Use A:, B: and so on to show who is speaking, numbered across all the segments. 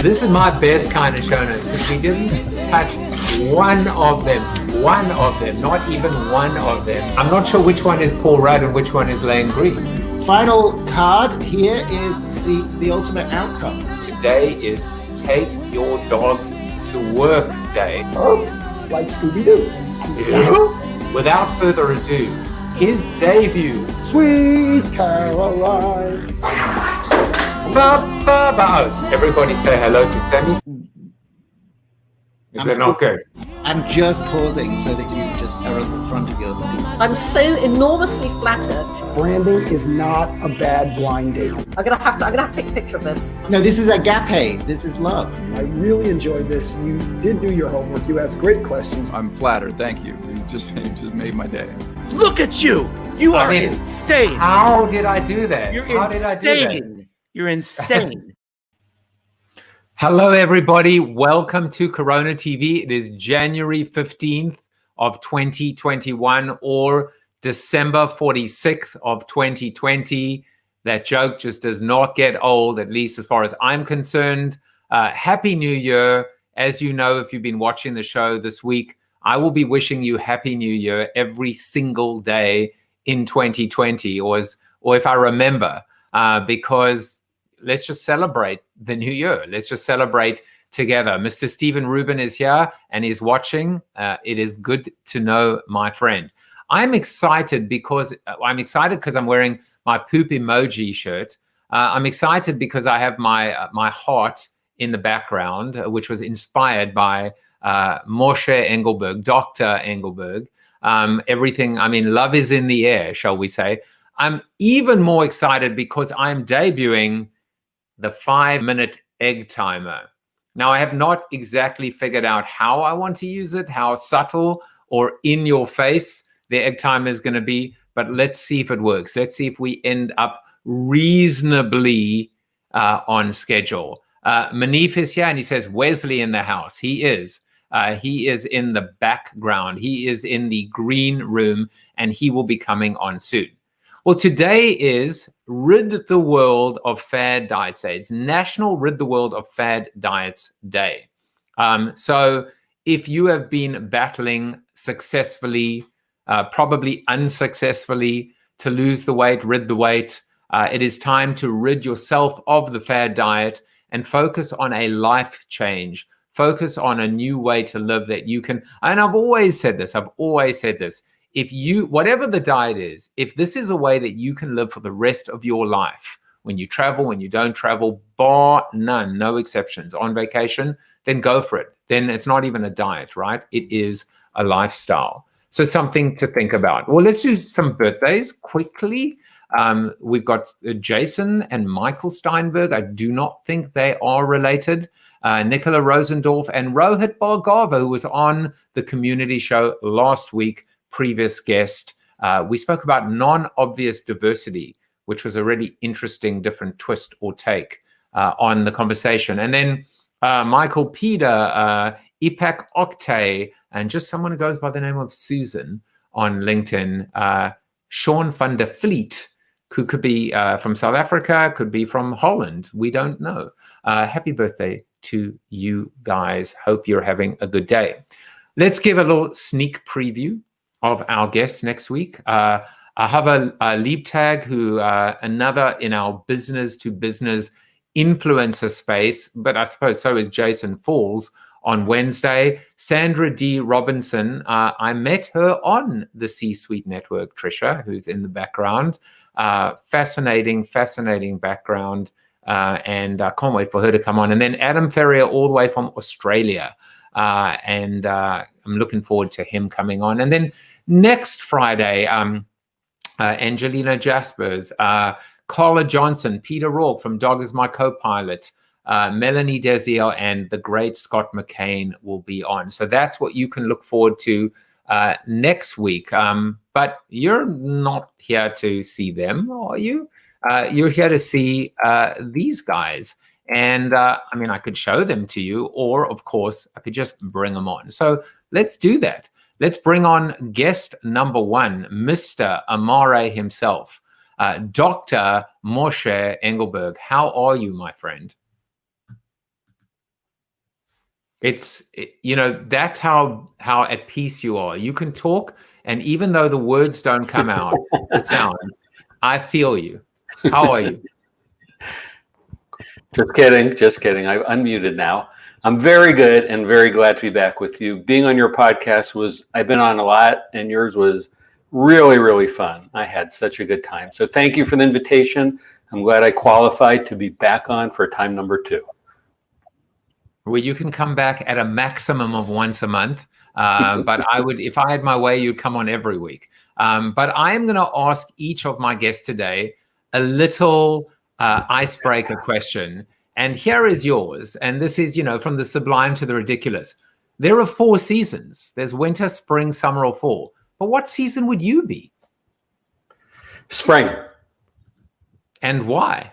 A: This is my best kind of show notes because we didn't touch one of them, not even one of them. I'm not sure which one is Paul Rudd and which one is Lane Green.
B: Final card here is the ultimate outcome.
A: Today is Take Your Dog to Work Day.
C: Oh, like Scooby-Doo.
A: Yeah. Without further ado, his debut.
C: Sweet Caroline.
A: Everybody say hello to Sammy. Is that not good?
B: I'm just pausing so that you just are at the front of your screen.
D: I'm so enormously flattered.
C: Branding is not a bad blind date.
D: I'm gonna have to take a picture of this.
B: No, this is agape. This is love.
C: I really enjoyed this. You did do your homework. You asked great questions.
E: I'm flattered. Thank you. You just made my day.
F: Look at you! You are insane!
A: How did I do that?
F: You're
A: How
F: insane!
A: Did I do that?
F: You're insane.
A: Hello, everybody. Welcome to CoronaTV. It is January 15th of 2021 or December 46th of 2020. That joke just does not get old, at least as far as I'm concerned. Happy New Year. As you know, if you've been watching the show this week, I will be wishing you Happy New Year every single day in 2020, or if I remember, because let's just celebrate the new year. Let's just celebrate together. Mr. Stephen Rubin is here and he's watching. It is good to know, my friend. I'm excited because I'm wearing my poop emoji shirt. I'm excited because I have my heart in the background, which was inspired by Moshe Engelberg, Dr. Engelberg. Everything, love is in the air, shall we say. I'm even more excited because I'm debuting the 5-minute egg timer. Now, I have not exactly figured out how I want to use it, how subtle or in your face the egg timer is going to be, but let's see if it works. Let's see if we end up reasonably on schedule. Manif is here and he says, Wesley in the house. He is in the background. He is in the green room and he will be coming on soon. Well, today is Rid the World of Fad Diets Day. It's National Rid the World of Fad Diets Day. So if you have been battling successfully, probably unsuccessfully, to lose the weight, rid the weight, it is time to rid yourself of the fad diet and focus on a life change. Focus on a new way to live that you can, and I've always said this, if you, whatever the diet is, if this is a way that you can live for the rest of your life, when you travel, when you don't travel, bar none, no exceptions, on vacation, then go for it. Then it's not even a diet, right? It is a lifestyle. So something to think about. Well, let's do some birthdays quickly. We've got Jason and Michael Steinberg. I do not think they are related. Nicola Rosendorf and Rohit Bhargava, who was on the community show last week, previous guest. We spoke about non-obvious diversity, which was a really interesting, different twist or take on the conversation. And then Michael Peter, Ipak Oktay, and just someone who goes by the name of Susan on LinkedIn, Sean van der Vliet, who could be from South Africa, could be from Holland. We don't know. Happy birthday to you guys. Hope you're having a good day. Let's give a little sneak preview of our guest next week. I have a Liebtag, who another in our business to business influencer space, but I suppose so is Jason Falls on Wednesday. Sandra D. Robinson, I met her on the C-Suite Network, Tricia, who's in the background. Fascinating background. And I can't wait for her to come on. And then Adam Ferrier, all the way from Australia. And I'm looking forward to him coming on. And then next Friday, Angelina Jaspers, Carla Johnson, Peter Rourke from Dog is My Co-Pilot, Melanie Desiel, and the great Scott McCain will be on. So that's what you can look forward to next week. But you're not here to see them, are you? You're here to see these guys. And I could show them to you, or of course, I could just bring them on. So let's do that. Let's bring on guest number one, Mr. Amare himself, Dr. Moshe Engelberg. How are you, my friend? That's how at peace you are. You can talk, and even though the words don't come out, the sound, I feel you. How are you?
G: Just kidding. I've unmuted now. I'm very good and very glad to be back with you. Being on your podcast I've been on a lot, and yours was really, really fun. I had such a good time. So thank you for the invitation. I'm glad I qualified to be back on for time number 2.
A: Well, you can come back at a maximum of once a month. But I would, if I had my way, you'd come on every week. But I am going to ask each of my guests today a little icebreaker question. And here is yours. And this is, from the sublime to the ridiculous. There are 4 seasons. There's winter, spring, summer, or fall. But what season would you be?
G: Spring.
A: And why?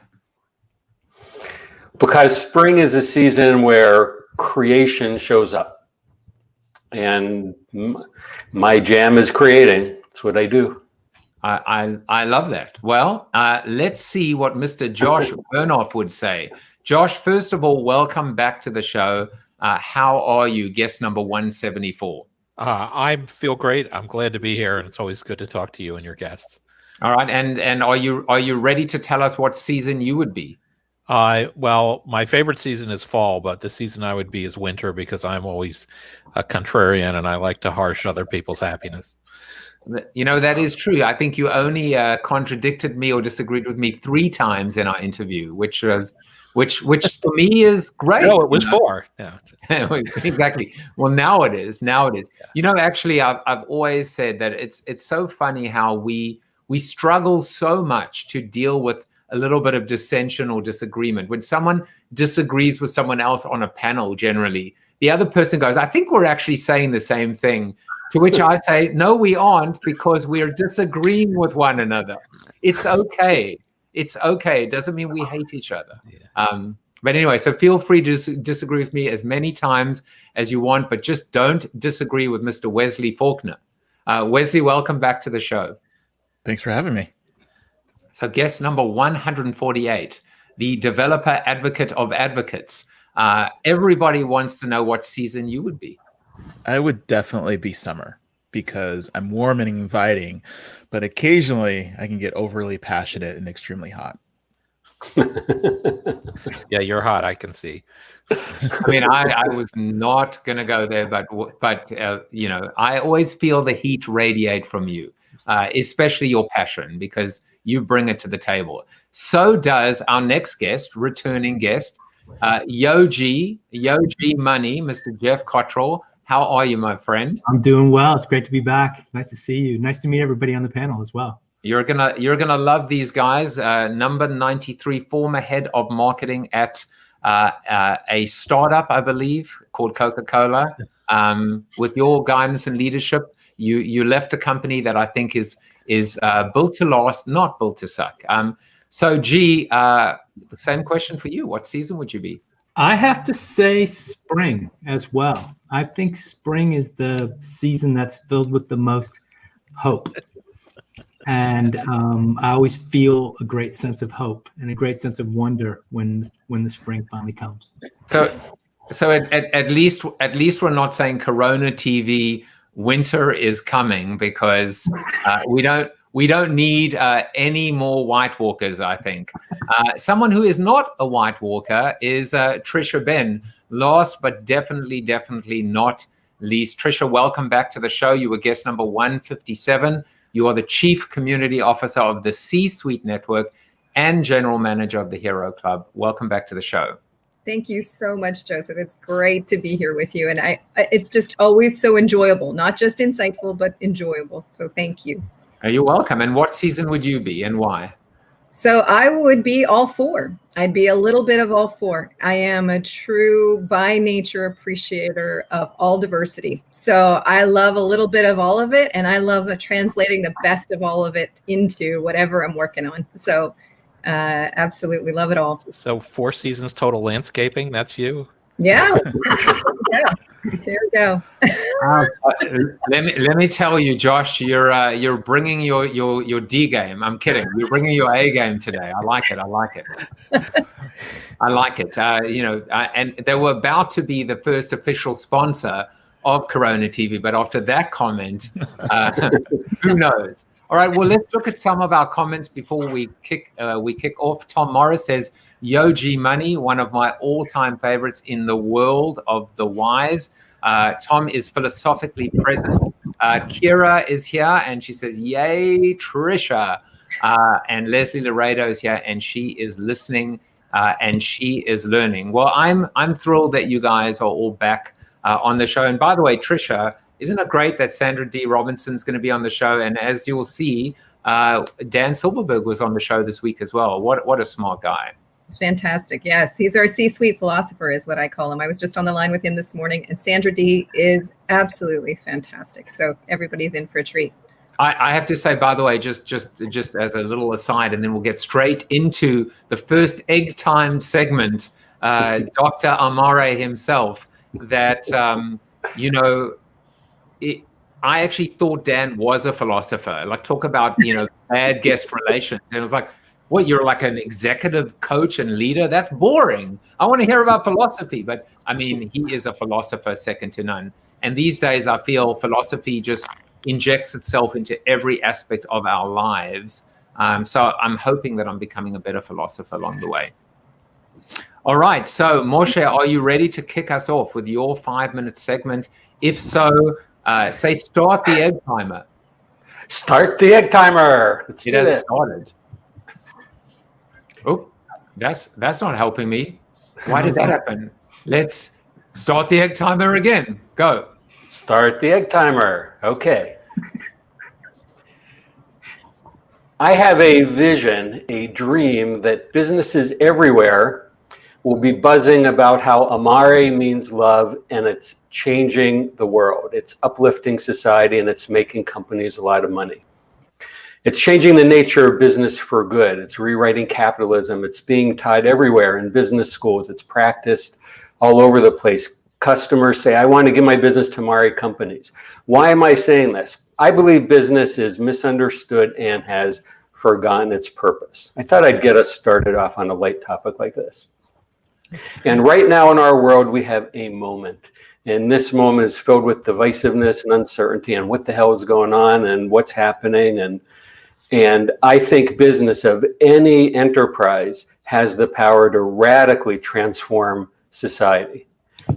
G: Because spring is a season where creation shows up. And my jam is creating. That's what I do.
A: I love that. Well, let's see what Mr. Josh Bernoff would say. Josh, first of all, welcome back to the show. How are you? Guest number 174.
H: I feel great. I'm glad to be here, and it's always good to talk to you and your guests.
A: All right, and are you ready to tell us what season you would be?
H: Well, my favorite season is fall, but the season I would be is winter because I'm always a contrarian and I like to harsh other people's happiness.
A: That is true. I think you only contradicted me or disagreed with me 3 times in our interview, which for me is great.
H: No, it was 4. Yeah,
A: exactly. Well, now it is. Yeah. Actually, I've always said that it's so funny how we struggle so much to deal with a little bit of dissension or disagreement. When someone disagrees with someone else on a panel, generally, the other person goes, I think we're actually saying the same thing. To which I say, no, we aren't, because we're disagreeing with one another. It's okay. It's okay. It doesn't mean we hate each other. Yeah. But anyway, so feel free to disagree with me as many times as you want, but just don't disagree with Mr. Wesley Faulkner. Wesley, welcome back to the show.
I: Thanks for having me.
A: So guest number 148, the developer advocate of advocates. Everybody wants to know what season you would be.
I: I would definitely be summer because I'm warm and inviting, but occasionally I can get overly passionate and extremely hot.
H: Yeah, you're hot. I can see.
A: I mean, I was not going to go there, but I always feel the heat radiate from you, especially your passion, because you bring it to the table. So does our next guest, returning guest, Yogi Money, Mr. Geoff Cotrill. How are you, my friend?
J: I'm doing well. It's great to be back. Nice to see you. Nice to meet everybody on the panel as well.
A: You're gonna love these guys. Number 93, former head of marketing at a startup, I believe, called Coca-Cola. With your guidance and leadership, you left a company that I think is built to last, not built to suck. So, G, the same question for you. What season would you be?
J: I have to say spring as well. I think spring is the season that's filled with the most hope. And I always feel a great sense of hope and a great sense of wonder when the spring finally comes. So
A: at least we're not saying CoronaTV winter is coming, because we don't need any more White Walkers, I think. Someone who is not a White Walker is Tricia Benn. Last but definitely not least, Tricia, welcome back to the show. You were guest number 157. You are the Chief Community Officer of the C-Suite Network and General Manager of the Hero Club. Welcome back to the show.
K: Thank you so much, Joseph. It's great to be here with you. And it's just always so enjoyable, not just insightful, but enjoyable. So thank you.
A: You're welcome. And what season would you be and why?
K: So I would be all 4. I'd be a little bit of all 4. I am a true by nature appreciator of all diversity. So I love a little bit of all of it, and I love translating the best of all of it into whatever I'm working on. So absolutely love it all.
H: So 4 seasons total landscaping, that's you?
K: Yeah. Yeah. There we go.
A: Let me tell you, Josh, you're bringing your D game. I'm kidding. You're bringing your A game today. I like it. I like it. And they were about to be the first official sponsor of Corona TV, but after that comment, who knows? All right. Well, let's look at some of our comments before we kick off. Tom Morris says, "Yo G Money, one of my all-time favorites in the world of the wise." Tom is philosophically present. Kira is here, and she says, "Yay, Tricia!" And Leslie Laredo is here, and she is listening, and she is learning. Well, I'm thrilled that you guys are all back on the show. And by the way, Tricia, isn't it great that Sandra D. Robinson's going to be on the show? And as you'll see, Dan Silberberg was on the show this week as well. What a smart guy.
K: Fantastic. Yes, he's our C-suite philosopher is what I call him. I was just on the line with him this morning, and Sandra D is absolutely fantastic. So everybody's in for a treat.
A: I have to say, by the way, just as a little aside, and then we'll get straight into the first egg time segment, Dr. Amare himself, that, I actually thought Dan was a philosopher. Like, talk about, bad guest relations. And it was like, what, you're like an executive coach and leader? That's boring. I want to hear about philosophy. But I mean, he is a philosopher second to none. And these days, I feel philosophy just injects itself into every aspect of our lives. So I'm hoping that I'm becoming a better philosopher along the way. All right. So Moshe, are you ready to kick us off with your 5-minute segment? If so, say start the egg timer.
G: Start the egg timer.
A: It has started. Oh, that's not helping me. Why did that happen? Let's start the egg timer again. Go.
G: Start the egg timer. Okay. I have a vision, a dream that businesses everywhere will be buzzing about how Amare means love, and it's changing the world. It's uplifting society, and it's making companies a lot of money. It's changing the nature of business for good. It's rewriting capitalism. It's being taught everywhere in business schools. It's practiced all over the place. Customers say, I want to give my business to Amare companies. Why am I saying this? I believe business is misunderstood and has forgotten its purpose. I thought I'd get us started off on a light topic like this. And right now in our world, we have a moment. And this moment is filled with divisiveness and uncertainty and what the hell is going on and what's happening. And I think business of any enterprise has the power to radically transform society.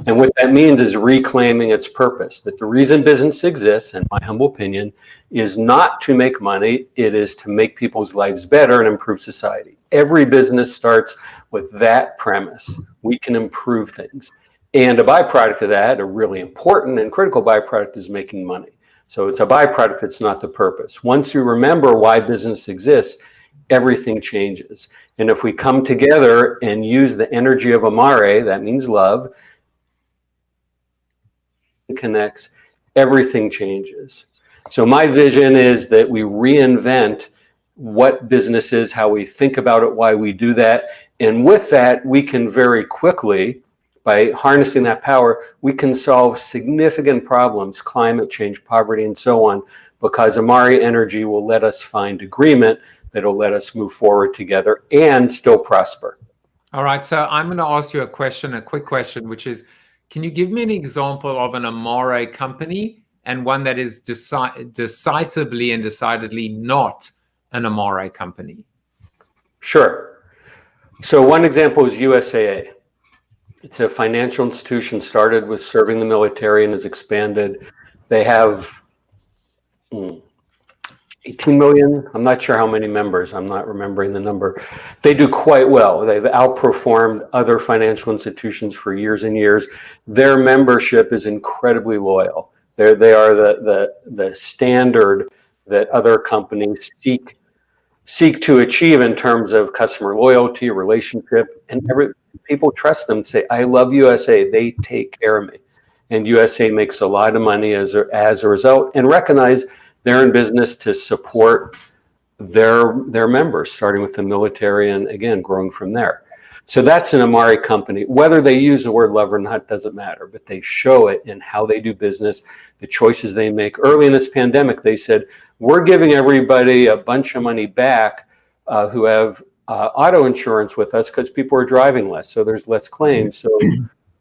G: And what that means is reclaiming its purpose, that the reason business exists, in my humble opinion, is not to make money. It is to make people's lives better and improve society. Every business starts with that premise. We can improve things. And a byproduct of that, a really important and critical byproduct, is making money. So it's a byproduct, it's not the purpose. Once you remember why business exists, everything changes. And if we come together and use the energy of Amare, that means love, it connects, everything changes. So my vision is that we reinvent what business is, how we think about it, why we do that. And with that, we can very quickly, by harnessing that power, we can solve significant problems, climate change, poverty, and so on, because Amare energy will let us find agreement that will let us move forward together and still prosper.
A: All right, so I'm going to ask you a quick question, which is, can you give me an example of an Amare company and one that is decisively and decidedly not an Amare company?
G: Sure. So one example is USAA. It's a financial institution, started with serving the military and has expanded. They have 18 million. I'm not sure how many members. I'm not remembering the number. They do quite well. They've outperformed other financial institutions for years and years. Their membership is incredibly loyal. They are the standard that other companies seek to achieve in terms of customer loyalty, relationship, and people trust them and say, I love USA. They take care of me. And USA makes a lot of money as a result, and recognize they're in business to support their members, starting with the military and again, growing from there. So that's an Amari company. Whether they use the word love or not doesn't matter, but they show it in how they do business, the choices they make. Early in this pandemic, they said, we're giving everybody a bunch of money back who have auto insurance with us because people are driving less, so there's less claims. So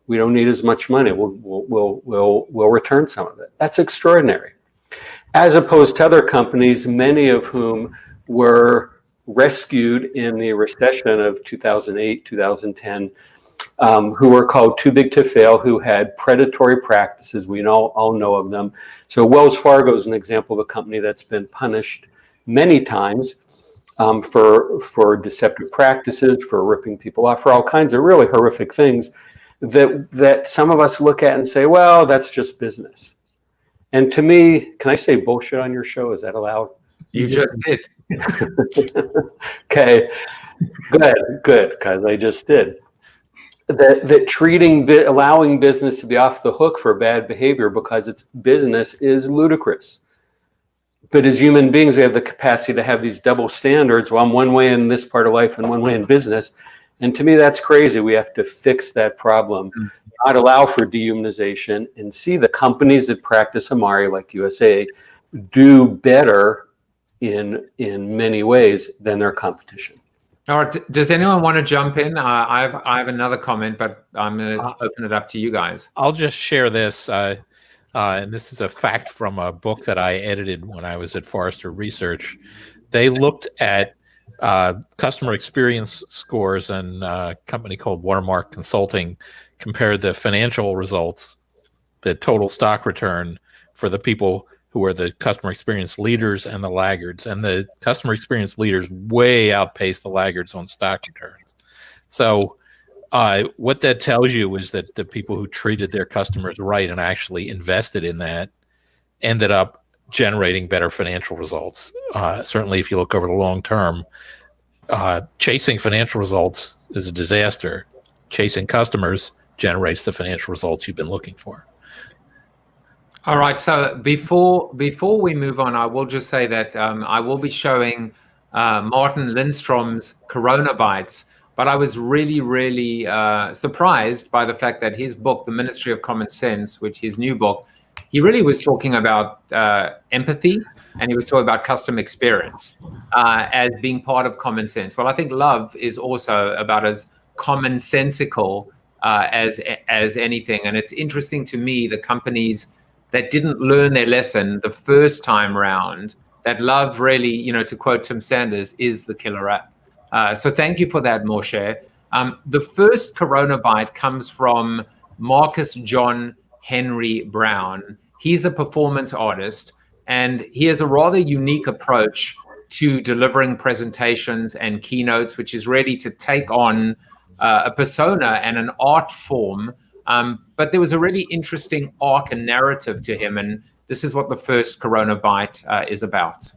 G: we don't need as much money. We'll return some of it. That's extraordinary. As opposed to other companies, many of whom were rescued in the recession of 2008, 2010, who were called too big to fail, who had predatory practices. We all know of them. So Wells Fargo is an example of a company that's been punished many times for deceptive practices, for ripping people off, for all kinds of really horrific things that some of us look at and say, well, that's just business. And to me, can I say bullshit on your show? Is that allowed?
A: You just did.
G: Okay, good, because I just did. That allowing business to be off the hook for bad behavior because it's business is ludicrous. But as human beings, we have the capacity to have these double standards. Well, I'm one way in this part of life and one way in business. And to me, that's crazy. We have to fix that problem, not allow for dehumanization, and see the companies that practice Amari, like USA, do better in many ways than their competition.
A: All right. Does anyone want to jump in? I have another comment, but I'm going to open it up to you guys.
H: I'll just share this. And this is a fact from a book that I edited when I was at Forrester Research. They looked at customer experience scores, and a company called Watermark Consulting compared the financial results, the total stock return for the people who were the customer experience leaders and the laggards. And the customer experience leaders way outpaced the laggards on stock returns. So what that tells you is that the people who treated their customers right and actually invested in that ended up generating better financial results. Certainly, if you look over the long term, chasing financial results is a disaster. Chasing customers generates the financial results you've been looking for.
A: All right. So before we move on, I will just say that I will be showing Martin Lindstrom's CoronaBytes. But I was really, really surprised by the fact that his book, The Ministry of Common Sense, which his new book, he really was talking about empathy, and he was talking about customer experience as being part of common sense. Well, I think love is also about as commonsensical as anything. And it's interesting to me, the companies that didn't learn their lesson the first time round, that love really, to quote Tim Sanders, is the killer app. So thank you for that, Moshe. The first CoronaByte comes from Marcus John Henry Brown. He's a performance artist, and he has a rather unique approach to delivering presentations and keynotes, which is ready to take on a persona and an art form. But there was a really interesting arc and narrative to him, and this is what the first CoronaByte is about.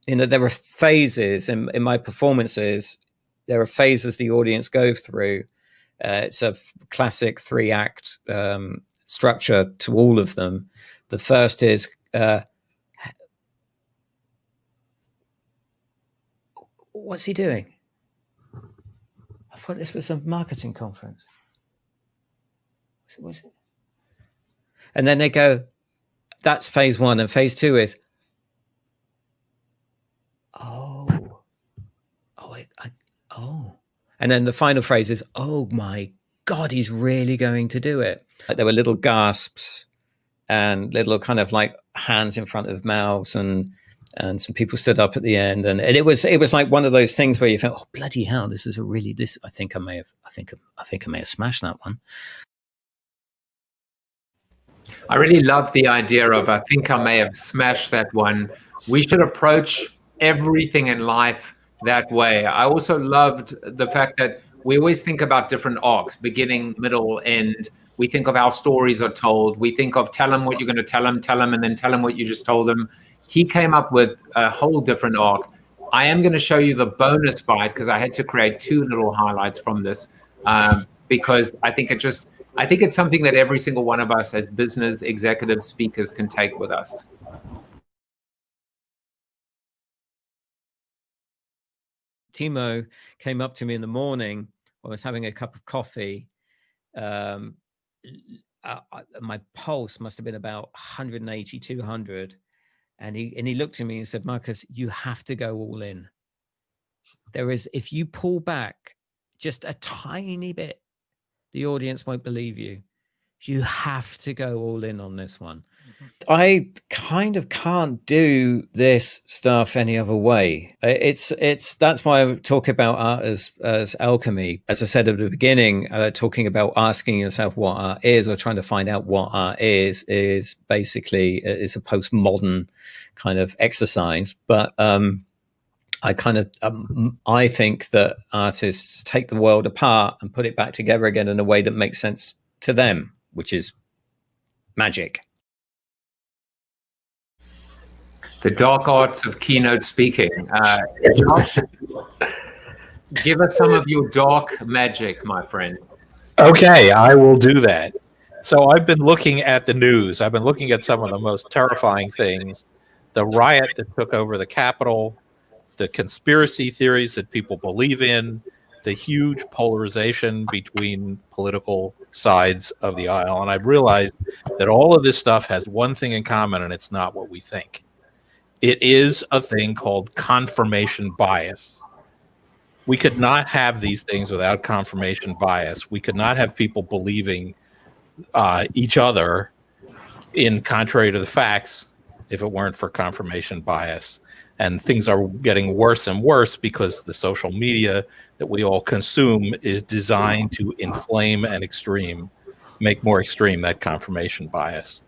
L: There are phases in my performances. There are phases the audience go through. It's a classic 3-act structure to all of them. The first is, what's he doing? I thought this was a marketing conference. Was it? And then they go, that's phase 1. And phase 2 is, and then the final phrase is, oh my God, he's really going to do it. There were little gasps and little kind of like hands in front of mouths, and some people stood up at the end, and it was like one of those things where you felt, oh bloody hell, this is I think I may have smashed that one.
A: I really love the idea of, I think I may have smashed that one. We should approach everything in life that way. I also loved the fact that we always think about different arcs, beginning, middle, end. We think of how stories are told. We think of tell them what you're going to tell them, and then tell them what you just told them. He came up with a whole different arc. I am going to show you the bonus bite because I had to create 2 little highlights from this because I think it's something that every single one of us as business executive speakers can take with us.
L: Timo came up to me in the morning. I was having a cup of coffee. My pulse must have been about 180, 200. And he looked at me and said, Marcus, you have to go all in. If you pull back just a tiny bit, the audience won't believe you. You have to go all in on this one. I kind of can't do this stuff any other way. That's why I talk about art as alchemy. As I said at the beginning, talking about asking yourself what art is, or trying to find out what art is basically is a postmodern kind of exercise. But I think that artists take the world apart and put it back together again in a way that makes sense to them, which is magic.
A: The dark arts of keynote speaking. Josh, give us some of your dark magic, my friend.
H: Okay, I will do that. So I've been looking at the news. I've been looking at some of the most terrifying things. The riot that took over the Capitol, the conspiracy theories that people believe in, the huge polarization between political sides of the aisle. And I've realized that all of this stuff has one thing in common, and it's not what we think. It is a thing called confirmation bias. We could not have these things without confirmation bias. We could not have people believing each other in contrary to the facts if it weren't for confirmation bias. And things are getting worse and worse because the social media that we all consume is designed to inflame and make more extreme that confirmation bias.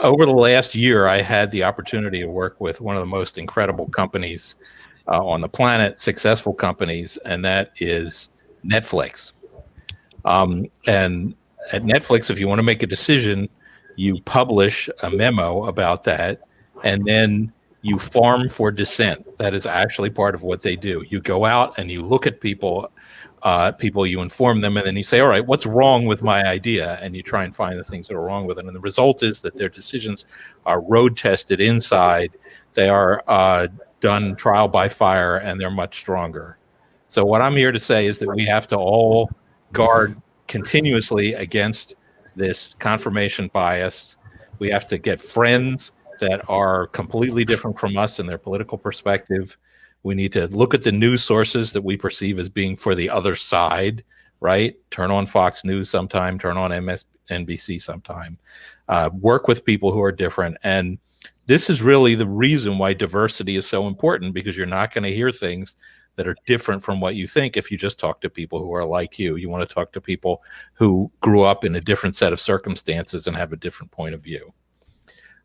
H: Over the last year, I had the opportunity to work with one of the most incredible companies on the planet, successful companies, and that is Netflix. And at Netflix, if you want to make a decision, you publish a memo about that, and then you farm for dissent. That is actually part of what they do. You go out and you look at people, you inform them, and then you say, all right, what's wrong with my idea? And you try and find the things that are wrong with it. And the result is that their decisions are road tested inside. They are done trial by fire, and they're much stronger. So what I'm here to say is that we have to all guard continuously against this confirmation bias. We have to get friends that are completely different from us in their political perspective. We need to look at the news sources that we perceive as being for the other side, right? Turn on Fox News sometime, turn on MSNBC sometime. Work with people who are different. And this is really the reason why diversity is so important, because you're not going to hear things that are different from what you think if you just talk to people who are like you. You want to talk to people who grew up in a different set of circumstances and have a different point of view.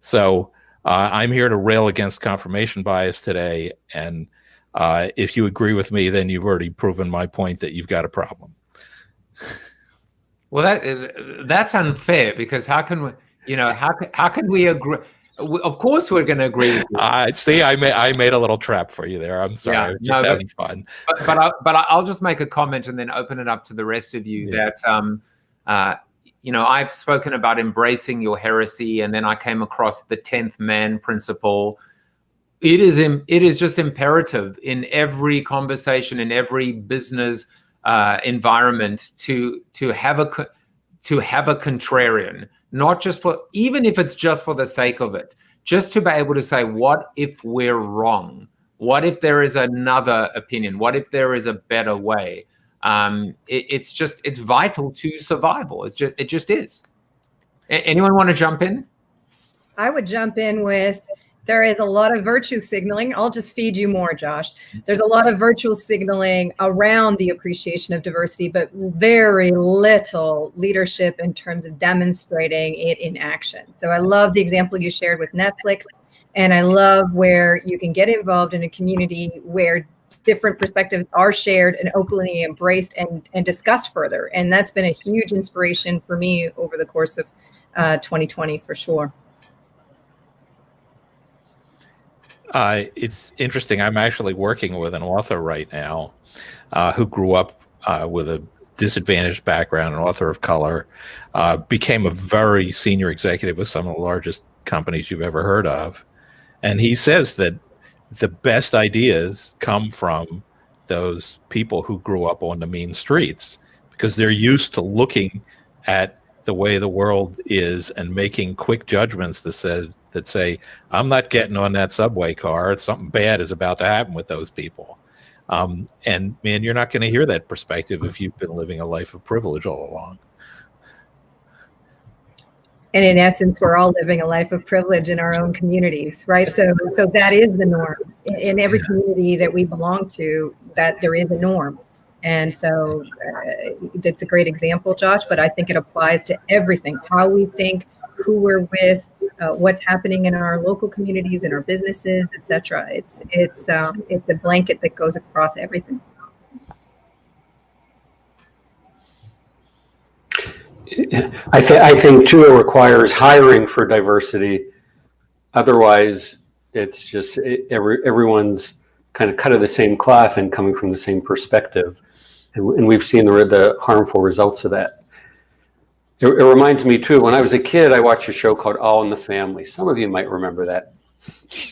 H: So I'm here to rail against confirmation bias today. And if you agree with me, then you've already proven my point that you've got a problem.
A: Well, that's unfair, because how can we agree? Of course, we're going to agree.
H: See, I made a little trap for you there. I'm sorry. Yeah, just having fun.
A: But I'll just make a comment and then open it up to the rest of you. Yeah. That I've spoken about embracing your heresy, and then I came across the 10th man principle. It is just imperative in every conversation, in every business environment to have a contrarian, not just even if it's just for the sake of it, just to be able to say, what if we're wrong? What if there is another opinion? What if there is a better way? It's vital to survival. It just is. Anyone want to jump in?
K: I would jump in with, there is a lot of virtue signaling. I'll just feed you more, Josh. There's a lot of virtual signaling around the appreciation of diversity, but very little leadership in terms of demonstrating it in action. So I love the example you shared with Netflix, and I love where you can get involved in a community where different perspectives are shared and openly embraced and discussed further. And that's been a huge inspiration for me over the course of 2020, for sure.
H: It's interesting. I'm actually working with an author right now who grew up with a disadvantaged background, an author of color, became a very senior executive with some of the largest companies you've ever heard of. And he says that the best ideas come from those people who grew up on the mean streets, because they're used to looking at the way the world is and making quick judgments that say, I'm not getting on that subway car. Something bad is about to happen with those people. And man, you're not going to hear that perspective if you've been living a life of privilege all along.
K: And in essence, we're all living a life of privilege in our own communities, right? So that is the norm in every community that we belong to, that there is a norm. And so that's a great example, Josh, but I think it applies to everything, how we think, who we're with, what's happening in our local communities, in our businesses, etc. It's a blanket that goes across everything.
G: I think too, it requires hiring for diversity. Otherwise, it's just everyone's kind of cut of the same cloth and coming from the same perspective, and we've seen the harmful results of that. It reminds me too, when I was a kid, I watched a show called All in the Family. Some of you might remember that.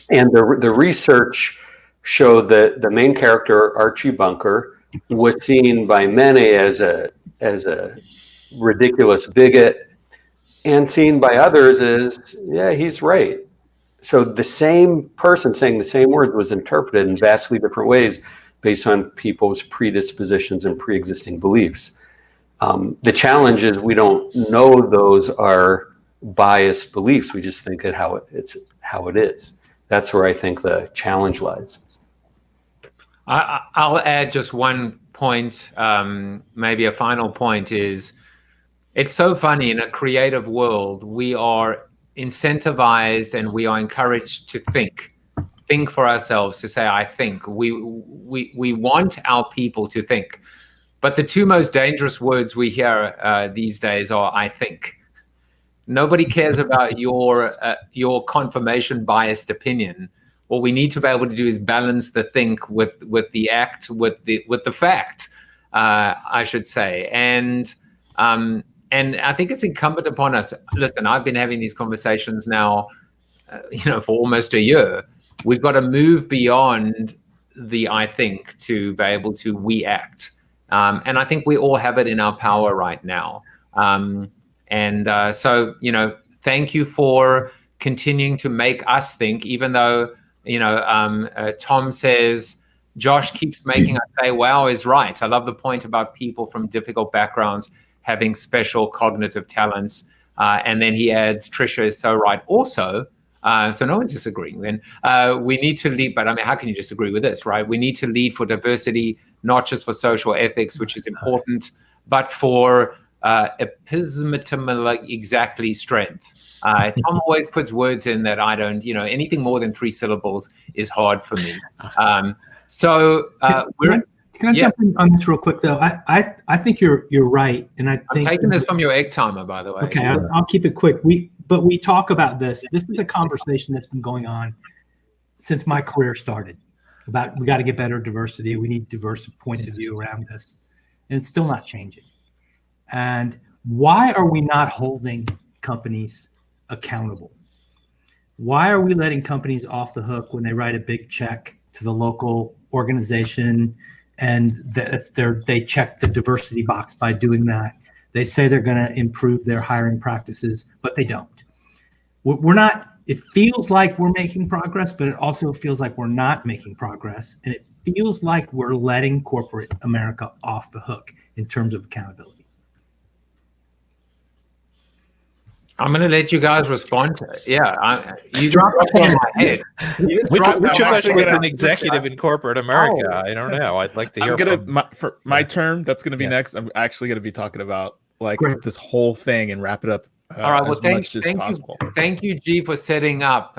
G: And the research showed that the main character, Archie Bunker, was seen by many as a ridiculous bigot, and seen by others as, yeah, he's right. So the same person saying the same word was interpreted in vastly different ways based on people's predispositions and pre-existing beliefs. The challenge is we don't know those are biased beliefs. We just think it it's how it is. That's where I think the challenge lies.
A: I'll add just one point, maybe a final point is, it's so funny, in a creative world, we are incentivized and we are encouraged to think for ourselves, to say, I think. We want our people to think. But the two most dangerous words we hear these days are, I think. Nobody cares about your confirmation biased opinion. What we need to be able to do is balance the think with the act, with the fact, I should say. And I think it's incumbent upon us. Listen, I've been having these conversations now, for almost a year. We've got to move beyond the I think to be able to we act. And I think we all have it in our power right now. So, thank you for continuing to make us think, even though, Tom says, Josh keeps making us say, wow, is right. I love the point about people from difficult backgrounds having special cognitive talents. And then he adds, Tricia is so right. Also, so no one's disagreeing then. We need to lead, but I mean, how can you disagree with this, right? We need to lead for diversity, not just for social ethics, which is important, but for epistemic exactly strength. Tom always puts words in that I don't, anything more than 3 syllables is hard for me.
J: Can I jump in on this real quick though? I think you're right, and I'm
A: taking this from your egg timer, by the way.
J: Okay, I'll keep it quick. But we talk about this. This is a conversation that's been going on since my career started. About we got to get better diversity. We need diverse points of view around this, and it's still not changing. And why are we not holding companies accountable? Why are we letting companies off the hook when they write a big check to the local organization and they check the diversity box by doing that? They say they're going to improve their hiring practices, but they don't. We're not. It feels like we're making progress, but it also feels like we're not making progress. And it feels like we're letting corporate America off the hook in terms of accountability.
A: I'm going to let you guys respond to it. Yeah, you dropped it on my head.
H: Which of us with an executive in corporate America? I don't know. I'd like to hear.
I: For my term, that's going to be next. I'm actually going to be talking about this whole thing and wrap it up.
A: All right. Well, thank you, G, for setting up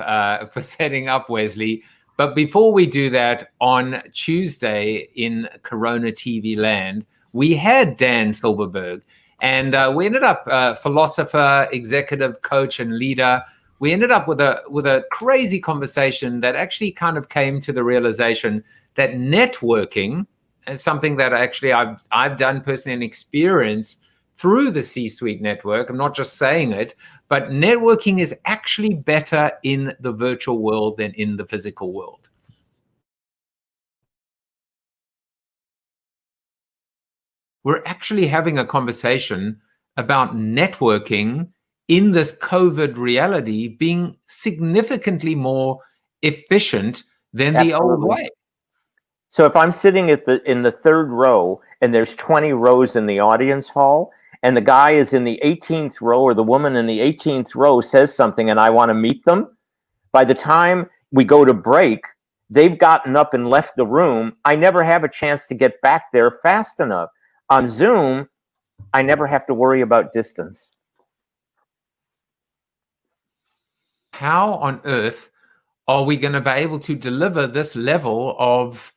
A: Wesley. But before we do that, on Tuesday in Corona TV land, we had Dan Silberberg, and we ended up philosopher, executive coach, and leader. We ended up with a crazy conversation that actually kind of came to the realization that networking is something that actually I've done personally and experienced through the C-suite network. I'm not just saying it, but networking is actually better in the virtual world than in the physical world. we're actually having a conversation about networking in this COVID reality being significantly more efficient than the old way.
M: So if I'm sitting in the third row and there's 20 rows in the audience hall, and the guy is in the 18th row or the woman in the 18th row says something and I want to meet them, by the time we go to break, they've gotten up and left the room. I never have a chance to get back there fast enough. On Zoom, I never have to worry about distance.
A: How on earth are we going to be able to deliver this level of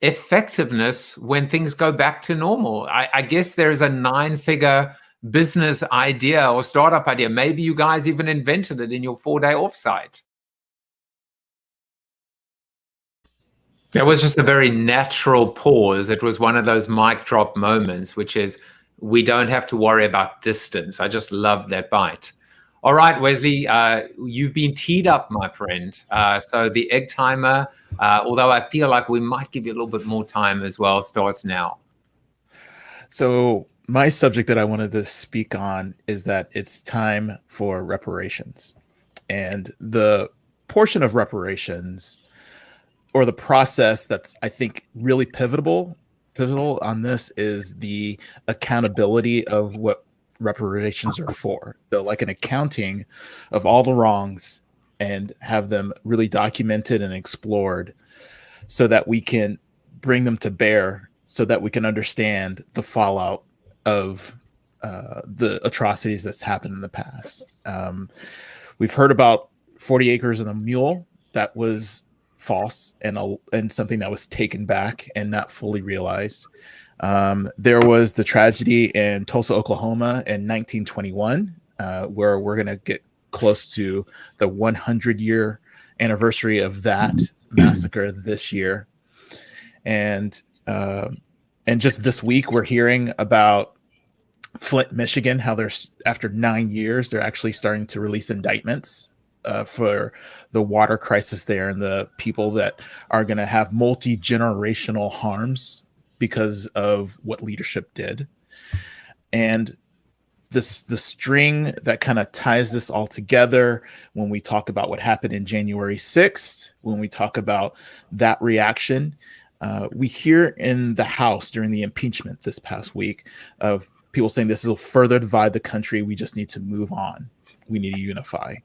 A: effectiveness when things go back to normal? I guess there is a 9-figure business idea or startup idea. Maybe you guys even invented it in your 4-day offsite. That was just a very natural pause. It was one of those mic drop moments, which is we don't have to worry about distance. I just love that bite. All right, Wesley, you've been teed up, my friend. So the egg timer, although I feel like we might give you a little bit more time as well, starts now.
I: So my subject that I wanted to speak on is that it's time for reparations. And the portion of reparations, or the process that's, I think, really pivotal on this, is the accountability of what reparations are for. So like an accounting of all the wrongs and have them really documented and explored so that we can bring them to bear, so that we can understand the fallout of the atrocities that's happened in the past. We've heard about 40 acres and a mule. That was false and something that was taken back and not fully realized. There was the tragedy in Tulsa, Oklahoma in 1921, where we're going to get close to the 100-year anniversary of that massacre this year. And just this week, we're hearing about Flint, Michigan, how there's, after 9 years, they're actually starting to release indictments for the water crisis there and the people that are going to have multi-generational harms because of what leadership did. And the string that kind of ties this all together, when we talk about what happened in January 6th, when we talk about that reaction, we hear in the House during the impeachment this past week of people saying this will further divide the country. We just need to move on. We need to unify.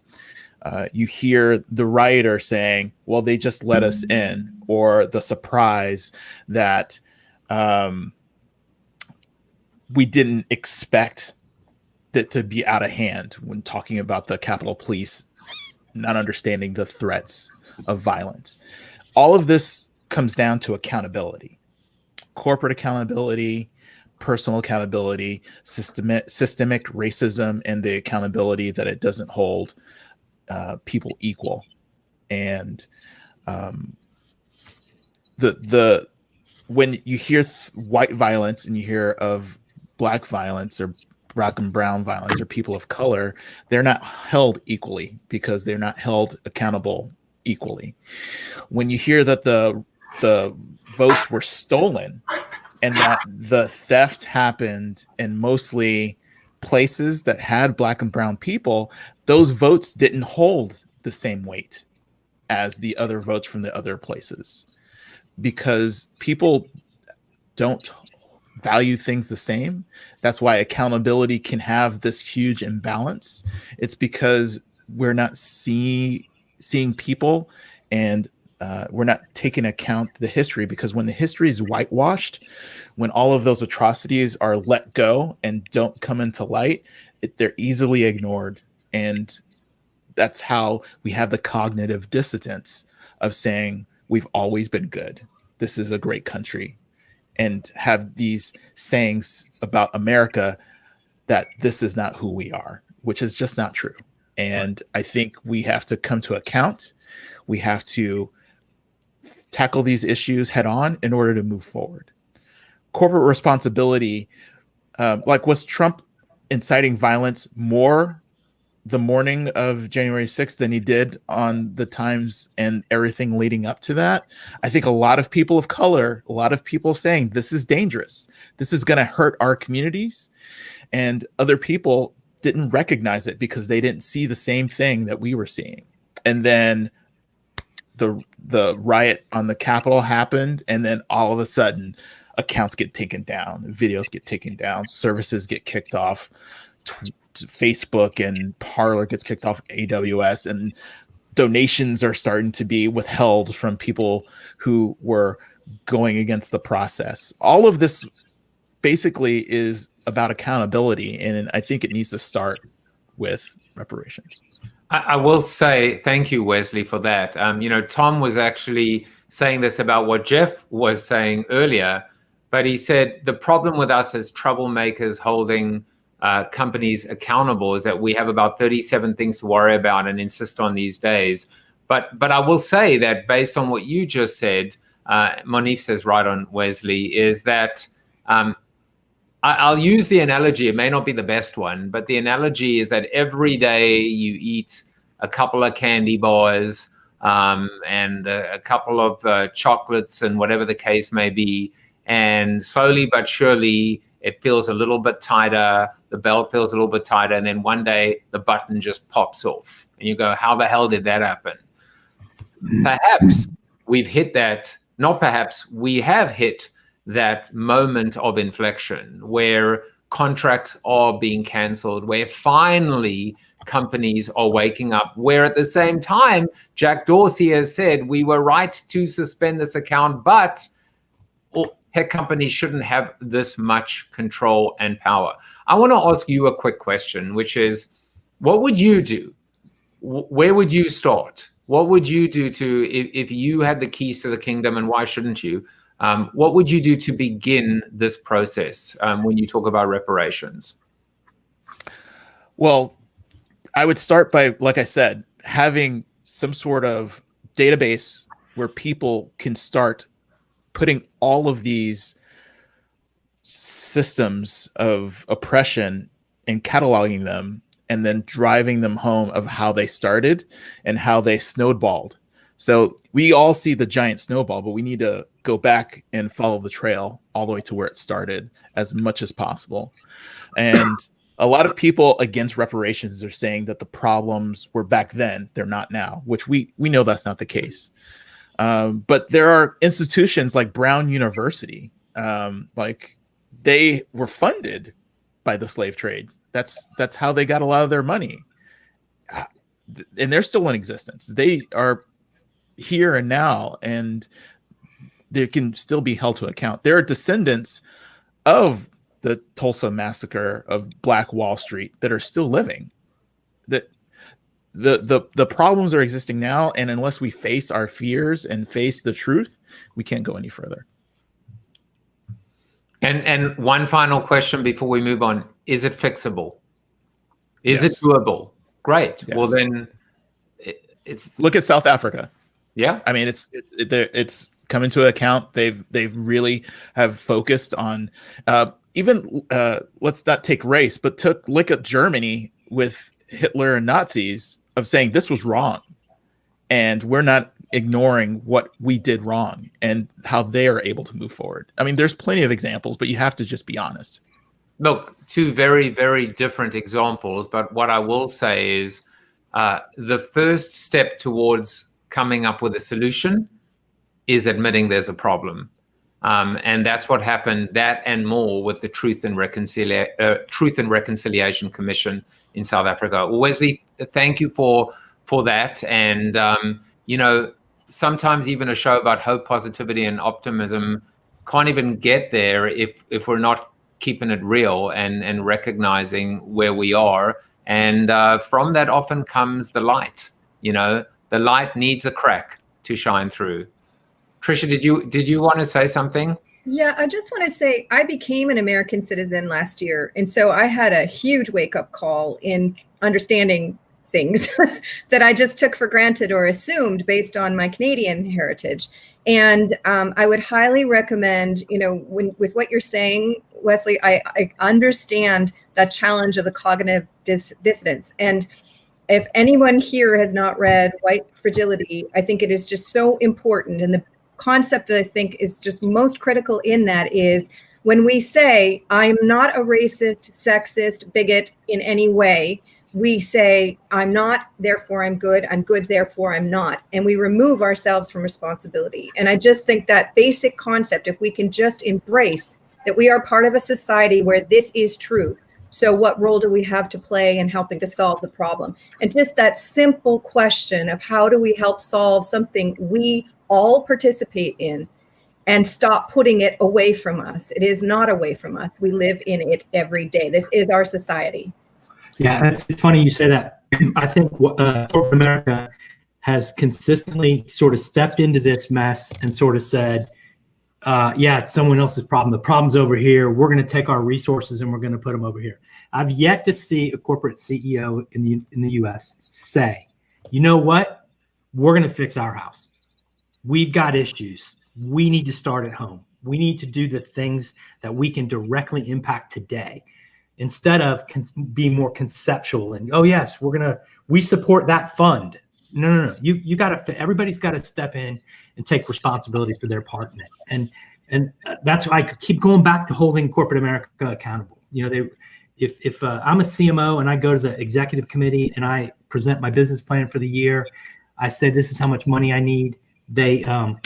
I: You hear the rioter saying, well, they just let us in, or the surprise that we didn't expect it to be out of hand when talking about the Capitol Police not understanding the threats of violence. All of this comes down to accountability, corporate accountability, personal accountability, systemic racism, and the accountability that it doesn't hold people equal. And when you hear white violence and you hear of black violence or black and brown violence or people of color, they're not held equally because they're not held accountable equally. When you hear that the votes were stolen and that the theft happened in mostly places that had black and brown people, those votes didn't hold the same weight as the other votes from the other places because people don't value things the same. That's why accountability can have this huge imbalance. It's because we're not seeing people, and we're not taking account the history, because when the history is whitewashed, when all of those atrocities are let go and don't come into light, they're easily ignored. And that's how we have the cognitive dissonance of saying we've always been good. This is a great country, and have these sayings about America that this is not who we are, which is just not true. And I think we have to come to account. We have to tackle these issues head on in order to move forward. Corporate responsibility, like was Trump inciting violence more the morning of January 6th than he did on the times and everything leading up to that. I think a lot of people of color, a lot of people saying this is dangerous. This is going to hurt our communities. And other people didn't recognize it because they didn't see the same thing that we were seeing. And then the riot on the Capitol happened. And then all of a sudden accounts get taken down, videos get taken down, services get kicked off. Facebook and Parler gets kicked off AWS, and donations are starting to be withheld from people who were going against the process. All of this basically is about accountability, and I think it needs to start with reparations.
A: I will say thank you, Wesley, for that. Tom was actually saying this about what Geoff was saying earlier, but he said the problem with us as troublemakers holding companies accountable is that we have about 37 things to worry about and insist on these days. But I will say that based on what you just said, Monif says right on, Wesley, is that I'll use the analogy. It may not be the best one, but the analogy is that every day you eat a couple of candy bars and a couple of chocolates and whatever the case may be, and slowly but surely it feels a little bit tighter, the belt feels a little bit tighter, and then one day the button just pops off. And you go, how the hell did that happen? Perhaps we've hit that, not perhaps, we have hit that moment of inflection where contracts are being canceled, where finally companies are waking up, where at the same time, Jack Dorsey has said, we were right to suspend this account, but tech companies shouldn't have this much control and power. I want to ask you a quick question, which is, what would you do? Where would you start? What would you do if you had the keys to the kingdom, and why shouldn't you? What would you do to begin this process when you talk about reparations?
I: Well, I would start by, like I said, having some sort of database where people can start putting all of these systems of oppression and cataloging them, and then driving them home of how they started and how they snowballed. So we all see the giant snowball, but we need to go back and follow the trail all the way to where it started as much as possible. And a lot of people against reparations are saying that the problems were back then, they're not now, which we know that's not the case. But there are institutions like Brown University, like they were funded by the slave trade. That's how they got a lot of their money. And they're still in existence. They are here and now, and they can still be held to account. There are descendants of the Tulsa massacre of Black Wall Street that are still living. That the problems are existing now, and unless we face our fears and face the truth, we can't go any further.
A: And one final question before we move on: is it fixable? Is it doable? Great.
I: Yes.
A: Well, then it's
I: look at South Africa.
A: Yeah,
I: I mean it's come into account. They've really have focused on even let's not take race, but look at Germany with Hitler and Nazis, of saying this was wrong, and we're not ignoring what we did wrong and how they are able to move forward. I mean, there's plenty of examples, but you have to just be honest.
A: Look, two very, very different examples, but what I will say is the first step towards coming up with a solution is admitting there's a problem. And that's what happened, that and more, with the Truth and Reconciliation Commission in South Africa. Wesley, thank you for that. And, sometimes even a show about hope, positivity, and optimism can't even get there if we're not keeping it real and recognizing where we are. And from that often comes the light. The light needs a crack to shine through. Tricia, did you want to say something?
K: Yeah, I just want to say I became an American citizen last year. And so I had a huge wake-up call in understanding things that I just took for granted or assumed based on my Canadian heritage. And I would highly recommend, with what you're saying, Wesley, I understand that challenge of the cognitive dissonance. And if anyone here has not read White Fragility, I think it is just so important. And the concept that I think is just most critical in that is when we say, I'm not a racist, sexist, bigot in any way, we say, I'm not, therefore I'm good, therefore I'm not. And we remove ourselves from responsibility. And I just think that basic concept, if we can just embrace that we are part of a society where this is true. So what role do we have to play in helping to solve the problem? And just that simple question of how do we help solve something we all participate in and stop putting it away from us. It is not away from us. We live in it every day. This is our society.
J: Yeah, it's funny you say that. I think corporate America has consistently sort of stepped into this mess and sort of said, yeah, it's someone else's problem. The problem's over here. We're going to take our resources and we're going to put them over here. I've yet to see a corporate CEO in the U.S. say, you know what? We're going to fix our house. We've got issues. We need to start at home. We need to do the things that we can directly impact today, instead of being more conceptual and, oh yes, we support that fund. No. You got to, everybody's got to step in and take responsibility for their part in it. And that's why I could keep going back to holding corporate America accountable. You know, if I'm a CMO and I go to the executive committee and I present my business plan for the year, I say, this is how much money I need.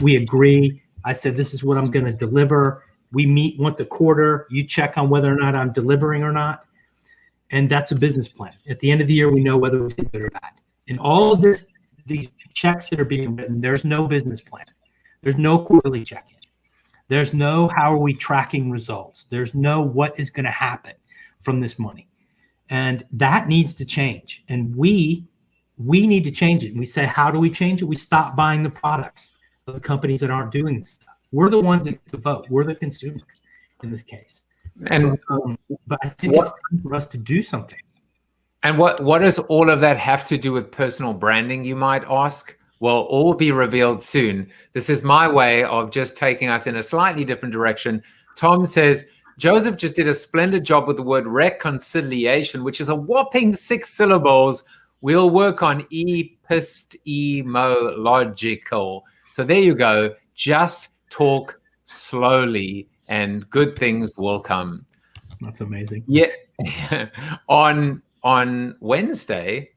J: We agree. I said, this is what I'm going to deliver. We meet once a quarter. You check on whether or not I'm delivering or not. And that's a business plan. At the end of the year, we know whether we did good or bad. And all of these checks that are being written, there's no business plan. There's no quarterly check-in. There's no how are we tracking results. There's no what is going to happen from this money. And that needs to change. And we need to change it. And we say, how do we change it? We stop buying the products of the companies that aren't doing this stuff. We're the ones that get to vote. We're the consumers in this case.
A: And
J: but I think it's time for us to do something.
A: And what does all of that have to do with personal branding, you might ask? Well, all will be revealed soon. This is my way of just taking us in a slightly different direction. Tom says, Joseph just did a splendid job with the word reconciliation, which is a whopping 6 syllables. We'll work on epistemological. So there you go. Just talk slowly and good things will come.
J: That's amazing.
A: Yeah. On Wednesday,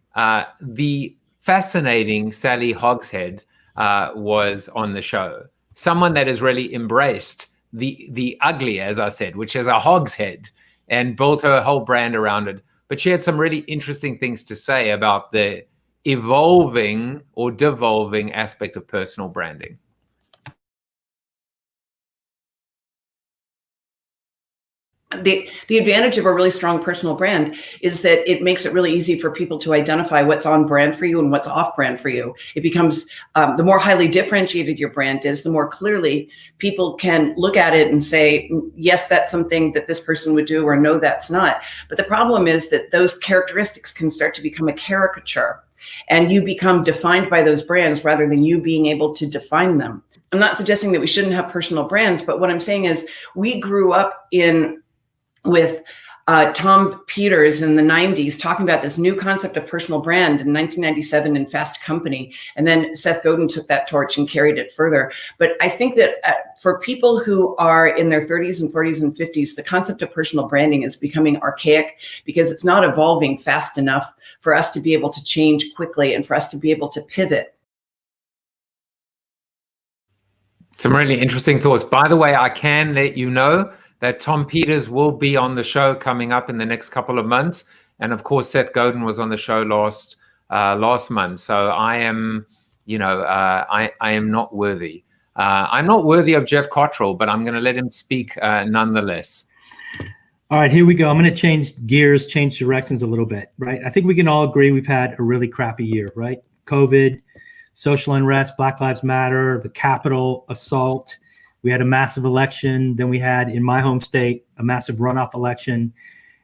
A: the fascinating Sally Hogshead was on the show. Someone that has really embraced the ugly, as I said, which is a hogshead, and built her whole brand around it. But she had some really interesting things to say about the evolving or devolving aspect of personal branding.
N: The advantage of a really strong personal brand is that it makes it really easy for people to identify what's on brand for you and what's off brand for you. It becomes, the more highly differentiated your brand is, the more clearly people can look at it and say, yes, that's something that this person would do, or no, that's not. But the problem is that those characteristics can start to become a caricature, and you become defined by those brands rather than you being able to define them. I'm not suggesting that we shouldn't have personal brands, but what I'm saying is we grew up with Tom Peters in the 90s talking about this new concept of personal brand in 1997 in Fast Company. And then Seth Godin took that torch and carried it further. But I think that for people who are in their 30s and 40s and 50s, the concept of personal branding is becoming archaic because it's not evolving fast enough for us to be able to change quickly and for us to be able to pivot.
A: Some really interesting thoughts. By the way, I can let you know that Tom Peters will be on the show coming up in the next couple of months. And of course, Seth Godin was on the show last month. So I am, I am not worthy. I'm not worthy of Geoff Cotrill, but I'm going to let him speak nonetheless.
J: All right, here we go. I'm going to change gears, change directions a little bit, right? I think we can all agree we've had a really crappy year, right? COVID, social unrest, Black Lives Matter, the Capitol assault. We had a massive election. Then we had, in my home state, a massive runoff election.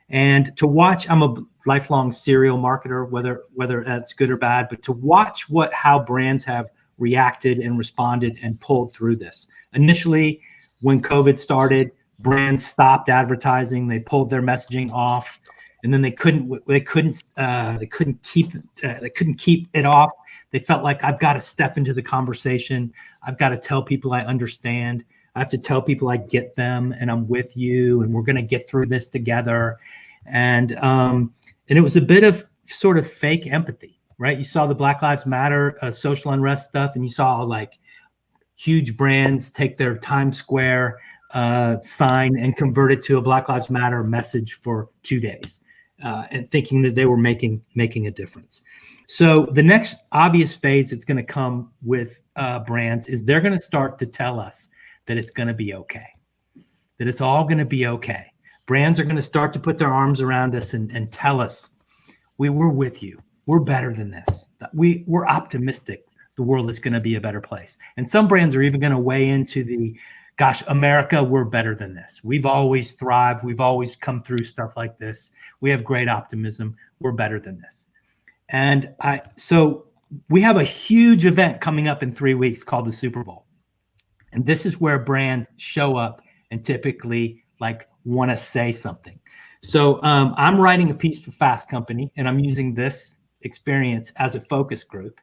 J: And to watch, I'm a lifelong serial marketer, whether that's good or bad, but to watch how brands have reacted and responded and pulled through this. Initially, when COVID started, brands stopped advertising. They pulled their messaging off. and then they couldn't keep it off. They felt like, I've got to step into the conversation. I've got to tell people I understand. I have to tell people I get them and I'm with you and we're going to get through this together. And it was a bit of sort of fake empathy, right? You saw the Black Lives Matter social unrest stuff, and you saw like huge brands take their Times Square sign and convert it to a Black Lives Matter message for 2 days, and thinking that they were making a difference. So the next obvious phase that's going to come with brands is they're going to start to tell us that it's going to be okay, that it's all going to be okay. Brands are going to start to put their arms around us and tell us, we're with you. We're better than this. We're optimistic. The world is going to be a better place. And some brands are even going to weigh into the, gosh, America, we're better than this. We've always thrived. We've always come through stuff like this. We have great optimism. We're better than this. And so we have a huge event coming up in 3 weeks called the Super Bowl. And this is where brands show up and typically like want to say something. So I'm writing a piece for Fast Company, and I'm using this experience as a focus group.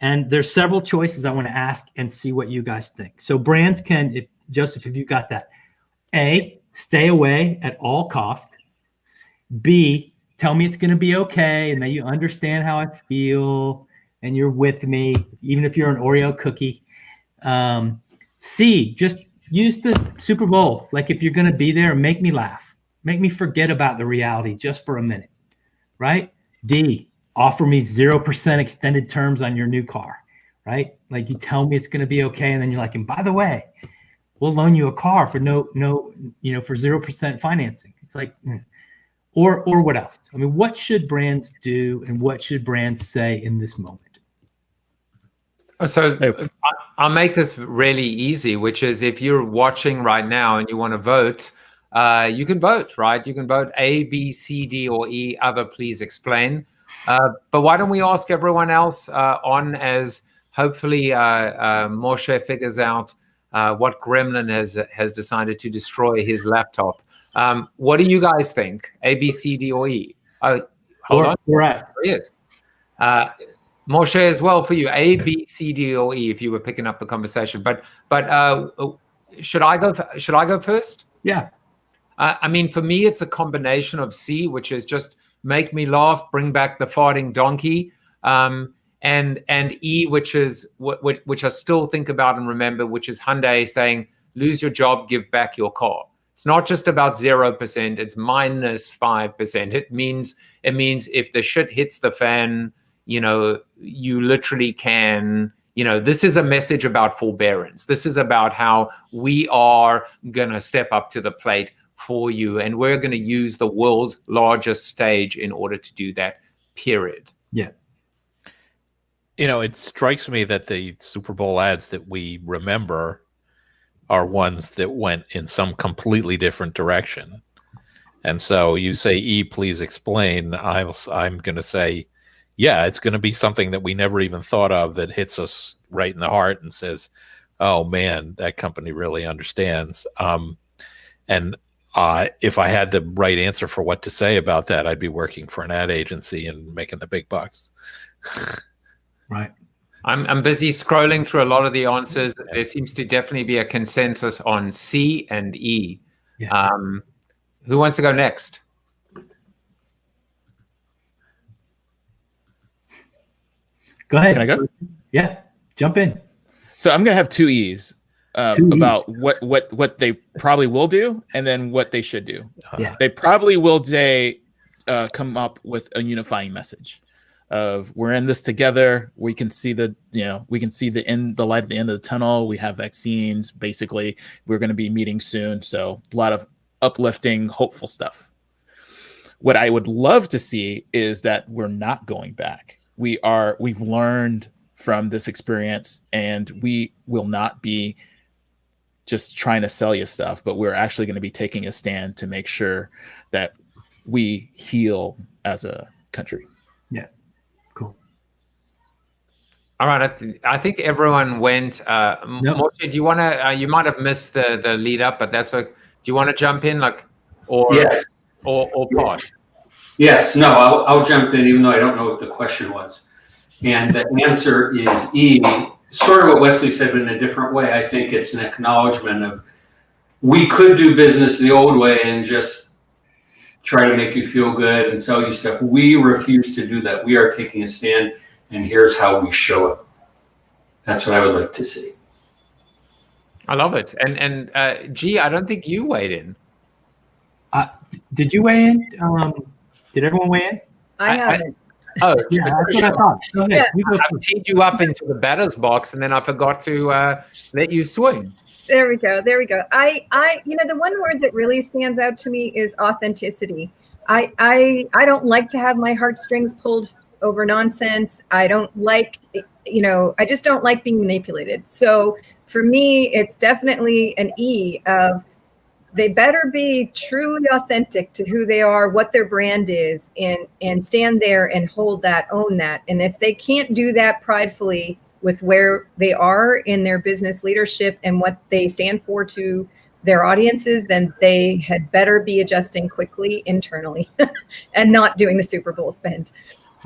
J: And there's several choices I want to ask and see what you guys think. So brands can, Joseph, if you got that, A, stay away at all cost. B, tell me it's going to be okay and that you understand how I feel and you're with me, even if you're an Oreo cookie. C, just use the Super Bowl. Like if you're going to be there, make me laugh. Make me forget about the reality just for a minute, right? D, offer me 0% extended terms on your new car, right? Like you tell me it's going to be okay. And then you're like, and by the way, we'll loan you a car for for 0% financing. It's like, or what else? I mean, what should brands do and what should brands say in this moment?
A: So I'll make this really easy, which is if you're watching right now and you want to vote, you can vote, right? You can vote A, B, C, D, or E, other, please explain. But why don't we ask everyone else on as hopefully Moshe figures out what gremlin has decided to destroy his laptop. What do you guys think? A, B, C, D, or E? Hold on.
J: Right.
A: There he is. Moshe as well for you. A, B, C, D, or E if you were picking up the conversation. But should I go first?
J: Yeah.
A: I mean, for me, it's a combination of C, which is just make me laugh, bring back the farting donkey, and E, which is which I still think about and remember, which is Hyundai saying, lose your job, give back your car. It's not just about 0%, it's -5%. It means if the shit hits the fan, you literally can, this is a message about forbearance. This is about how we are going to step up to the plate for you, and we're going to use the world's largest stage in order to do that, period.
J: Yeah.
H: It strikes me that the Super Bowl ads that we remember are ones that went in some completely different direction. And so you say, E, please explain. I'm going to say, yeah, it's going to be something that we never even thought of that hits us right in the heart and says, oh man, that company really understands. And if I had the right answer for what to say about that, I'd be working for an ad agency and making the big bucks.
J: Right.
A: I'm busy scrolling through a lot of the answers. There seems to definitely be a consensus on C and E.
J: Yeah.
A: Who wants to go next?
J: Go ahead.
I: Can I go?
J: Yeah, jump in.
I: So I'm gonna have two E's about what they probably will do and then what they should do.
J: Yeah.
I: They probably will come up with a unifying message of we're in this together. We can see the light at the end of the tunnel. We have vaccines. Basically, we're going to be meeting soon. So a lot of uplifting, hopeful stuff. What I would love to see is that we're not going back. We've learned from this experience, and we will not be just trying to sell you stuff, but we're actually going to be taking a stand to make sure that we heal as a country.
J: Yeah. Cool.
A: All right. I think everyone went. Moshe, do you want to? You might have missed the lead up, but that's like. Do you want to jump in, or
G: yes,
A: or pause?
G: Yes, no, I'll jump in even though I don't know what the question was. And the answer is E, sort of what Wesley said, but in a different way. I think it's an acknowledgement of we could do business the old way and just try to make you feel good and sell you stuff. We refuse to do that. We are taking a stand, and here's how we show it. That's what I would like to see.
A: I love it. And G, I don't think you weighed in.
J: Did you weigh in? Did everyone weigh in?
K: I haven't.
A: Oh,
J: yeah, that's what I thought. Go ahead.
K: Yeah.
A: I teed you up into the batter's box, and then I forgot to let you swing.
K: There we go. There we go. The one word that really stands out to me is authenticity. I don't like to have my heartstrings pulled over nonsense. I don't like, I just don't like being manipulated. So for me, it's definitely an E of they better be truly authentic to who they are, what their brand is, and stand there and hold that, own that. And if they can't do that pridefully with where they are in their business leadership and what they stand for to their audiences, then they had better be adjusting quickly internally and not doing the Super Bowl spend.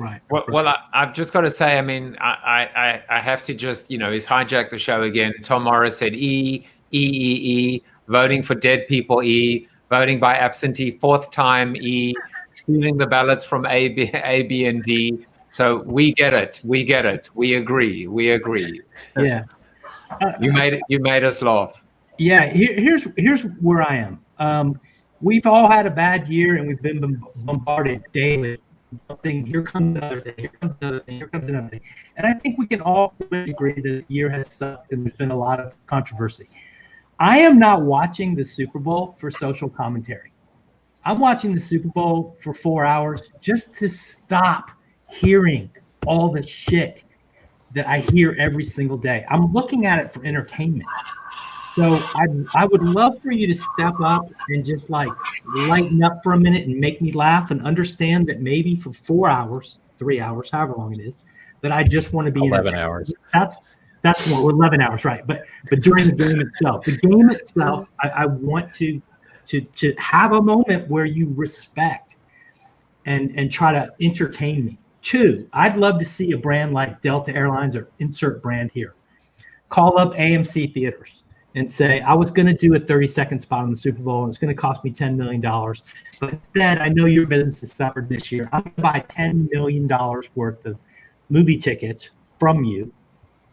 J: Right.
A: Well, I've just got to say, I mean, I have to just, he's hijacked the show again. Tom Morris said E. Voting for dead people, E. Voting by absentee, fourth time, E. Stealing the ballots from A, B, and D. So we get it. We get it. We agree. We agree.
J: Yeah.
A: You made us laugh.
J: Yeah. Here's where I am. We've all had a bad year, and we've been bombarded daily. Here comes another thing. Here comes another thing. Here comes another thing. And I think we can all agree that the year has sucked, and there's been a lot of controversy. I am not watching the Super Bowl for social commentary. I'm watching the Super Bowl for 4 hours just to stop hearing all the shit that I hear every single day. I'm looking at it for entertainment. So I would love for you to step up and just lighten up for a minute and make me laugh and understand that maybe for 4 hours, 3 hours, however long it is, that I just want to be
H: 11 hours.
J: That's more 11 hours, right? But during the game itself, I want to have a moment where you respect and try to entertain me. 2, I'd love to see a brand like Delta Airlines or insert brand here call up AMC theaters and say, I was going to do a 30-second spot on the Super Bowl, and it's going to cost me $10 million. But instead, I know your business has suffered this year. I'm going to buy $10 million worth of movie tickets from you,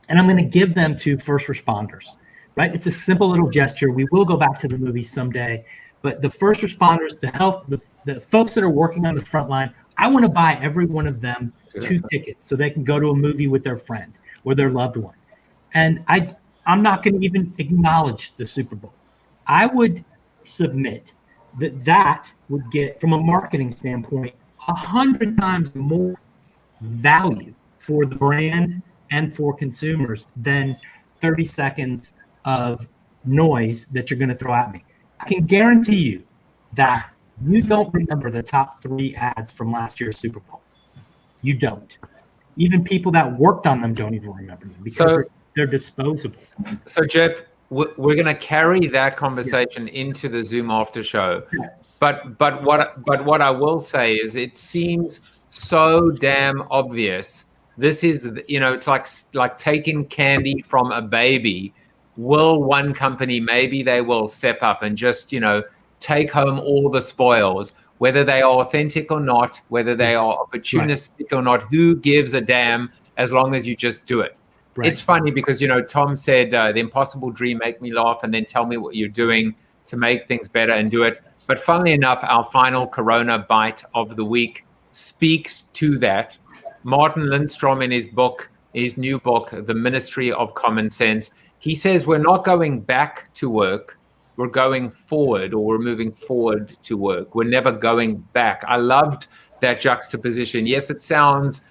J: and I'm going to give them to first responders, right? It's a simple little gesture. We will go back to the movies someday, but the first responders, the folks that are working on the front line, I want to buy every one of them 2 tickets so they can go to a movie with their friend or their loved one. And I'm not going to even acknowledge the Super Bowl. I would submit that would get, from a marketing standpoint, 100 times more value for the brand and for consumers than 30 seconds of noise that you're going to throw at me. I can guarantee you that you don't remember the top 3 ads from last year's Super Bowl. You don't. Even people that worked on them don't even remember them because they're disposable.
A: So, Geoff, we're going to carry that conversation into the Zoom after show. But what I will say is it seems so damn obvious. This is, it's like taking candy from a baby. Will one company, maybe they will step up and just, take home all the spoils, whether they are authentic or not, whether they are opportunistic or not, who gives a damn as long as you just do it. Right. It's funny because, Tom said, the impossible dream, make me laugh, and then tell me what you're doing to make things better and do it. But funnily enough, our final CoronaByte of the week speaks to that. Martin Lindstrom, in his new book, The Ministry of Common Sense, he says we're not going back to work. We're going forward, or we're moving forward to work. We're never going back. I loved that juxtaposition. Yes, it sounds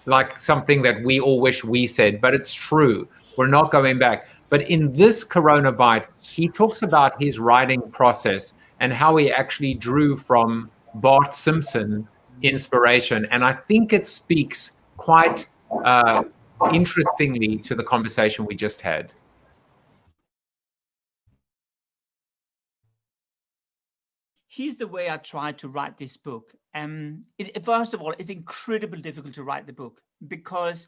A: like something that we all wish we said, but it's true. We're not going back. But in this CoronaByte, he talks about his writing process and how he actually drew from Bart Simpson inspiration. And I think it speaks quite interestingly to the conversation we just had.
O: Here's the way I tried to write this book. First of all, it's incredibly difficult to write the book because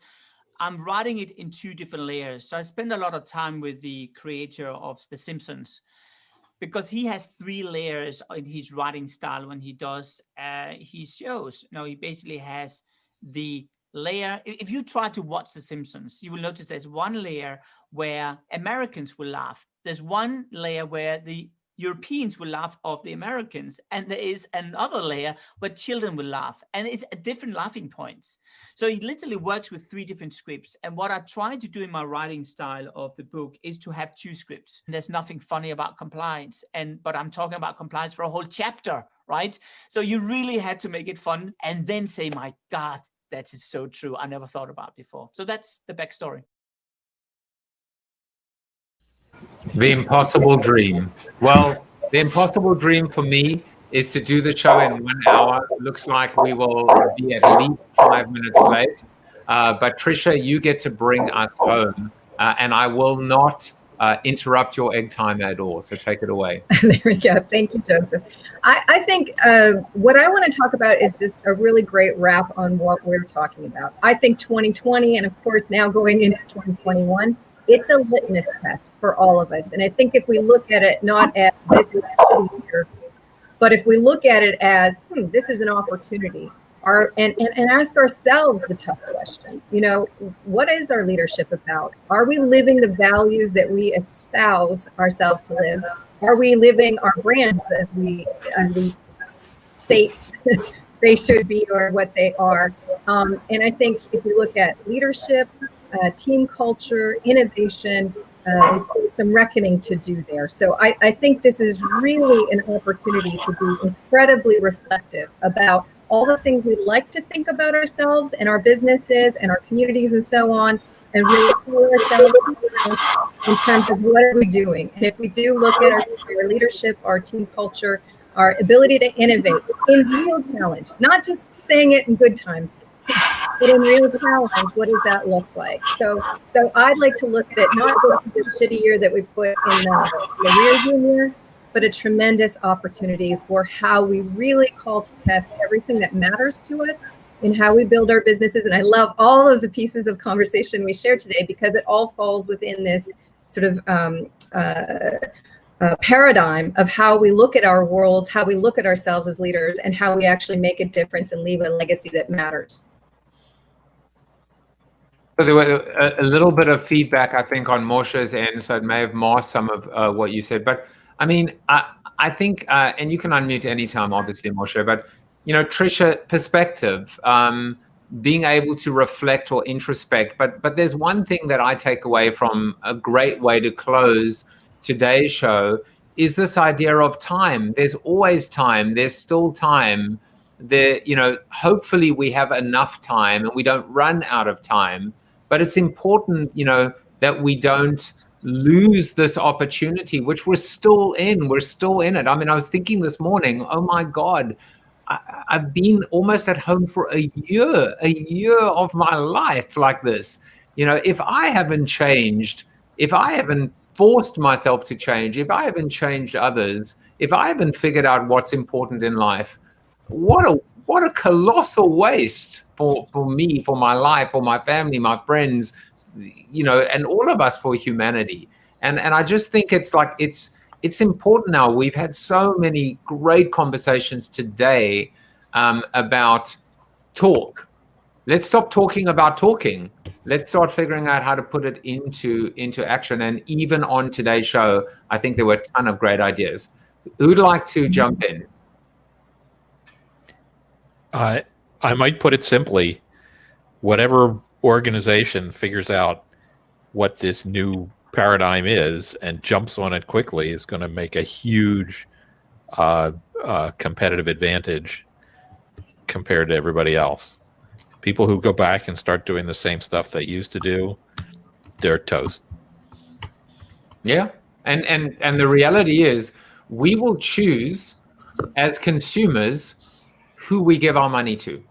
O: I'm writing it in two different layers. So I spend a lot of time with the creator of The Simpsons because he has three layers in his writing style when he does his shows. He basically has the layer. If you try to watch The Simpsons, you will notice there's one layer where Americans will laugh. There's one layer where the Europeans will laugh of the Americans, and there is another layer where children will laugh, and it's at different laughing points. So he literally works with three different scripts. And what I try to do in my writing style of the book is to have two scripts. There's nothing funny about compliance, but I'm talking about compliance for a whole chapter, right? So you really had to make it fun and then say, my God, that is so true. I never thought about before. So that's the backstory.
A: The impossible dream. Well, the impossible dream for me is to do the show in 1 hour. Looks like we will be at least 5 minutes late. But Tricia, you get to bring us home, and I will not interrupt your egg time at all. So take it away.
K: There we go. Thank you, Joseph. I think what I want to talk about is just a really great wrap on what we're talking about. I think 2020, and of course now going into 2021, it's a litmus test for all of us. And I think if we look at it not as this is a shitty year, but if we look at it as this is an opportunity, and ask ourselves the tough questions. What is our leadership about? Are we living the values that we espouse ourselves to live? Are we living our brands as we state they should be or what they are? And I think if you look at leadership, team culture, innovation, some reckoning to do there. So I think this is really an opportunity to be incredibly reflective about all the things we'd like to think about ourselves and our businesses and our communities and so on, and really pull ourselves in terms of what are we doing. And if we do look at our leadership, our team culture, our ability to innovate in real challenge, not just saying it in good times, but in real challenge, what does that look like? So I'd like to look at it not just the shitty year that we put in the rearview mirror, but a tremendous opportunity for how we really call to test everything that matters to us in how we build our businesses. And I love all of the pieces of conversation we shared today because it all falls within this sort of paradigm of how we look at our worlds, how we look at ourselves as leaders, and how we actually make a difference and leave a legacy that matters.
A: So there were a little bit of feedback, I think, on Moshe's end, so it may have masked some of what you said. But I mean, I think, and you can unmute anytime, obviously, Moshe, but, Tricia, perspective, being able to reflect or introspect. But there's one thing that I take away from a great way to close today's show is this idea of time. There's always time. There's still time. Hopefully we have enough time and we don't run out of time. But it's important, that we don't lose this opportunity, which we're still in. We're still in it. I mean, I was thinking this morning, oh my God, I've been almost at home for a year of my life like this. If I haven't changed, if I haven't forced myself to change, if I haven't changed others, if I haven't figured out what's important in life, what a colossal waste for me, for my life, for my family, my friends, and all of us, for humanity. And I just think it's important now. We've had so many great conversations today about talk. Let's stop talking about talking. Let's start figuring out how to put it into action. And even on today's show, I think there were a ton of great ideas. Who'd like to jump in?
H: I might put it simply, whatever organization figures out what this new paradigm is and jumps on it quickly is going to make a huge competitive advantage compared to everybody else. People who go back and start doing the same stuff they used to do, they're toast.
A: Yeah. And the reality is we will choose as consumers who we give our money to.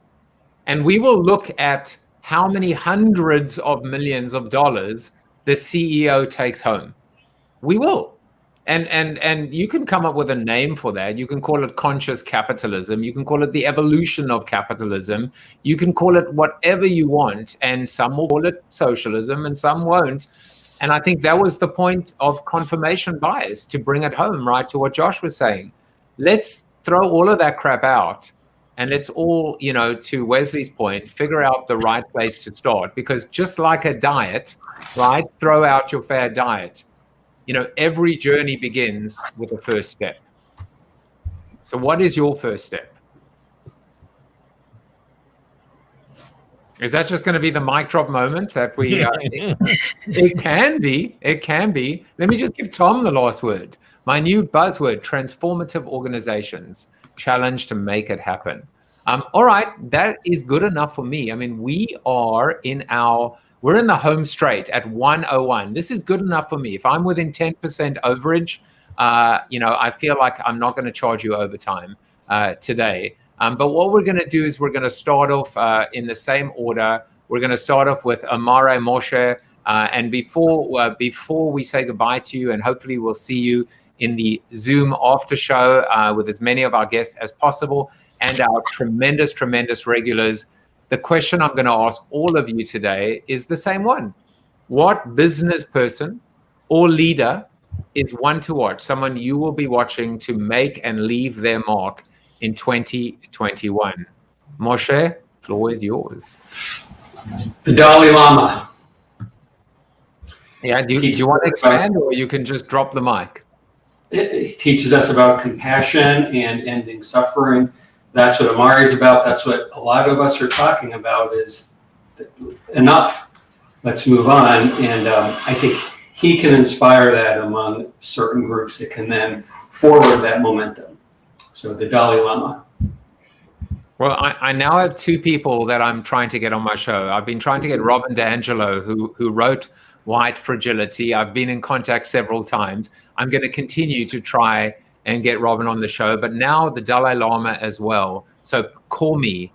A: And we will look at how many hundreds of millions of dollars the CEO takes home. We will. And you can come up with a name for that. You can call it conscious capitalism. You can call it the evolution of capitalism. You can call it whatever you want. And some will call it socialism and some won't. And I think that was the point of confirmation bias, to bring it home, right, to what Josh was saying. Let's throw all of that crap out. And let's all, to Wesley's point, figure out the right place to start. Because just like a diet, right, throw out your fad diet. Every journey begins with a first step. So what is your first step? Is that just going to be the mic drop moment that we... It can be. It can be. Let me just give Tom the last word. My new buzzword, transformative organizations. Challenge to make it happen. All right, that is good enough for me. I mean, we're in the home straight at 101. This is good enough for me. If I'm within 10% overage, I feel like I'm not going to charge you overtime today. But what we're going to do is we're going to start off in the same order. We're going to start off with Amare Moshe. And before we say goodbye to you, and hopefully we'll see you in the Zoom after show with as many of our guests as possible and our tremendous, tremendous regulars. The question I'm going to ask all of you today is the same one. What business person or leader is one to watch, someone you will be watching to make and leave their mark in 2021? Moshe, floor is yours.
P: The Dalai Lama.
A: Yeah, do you want to expand, or you can just drop the mic?
P: It teaches us about compassion and ending suffering. That's what Amari is about. That's what a lot of us are talking about, is enough. Let's move on. And I think he can inspire that among certain groups that can then forward that momentum. So the Dalai Lama.
A: Well, I now have two people that I'm trying to get on my show. I've been trying to get Robin DiAngelo, who wrote White Fragility. I've been in contact several times. I'm going to continue to try and get Robin on the show, but now the Dalai Lama as well. So call me,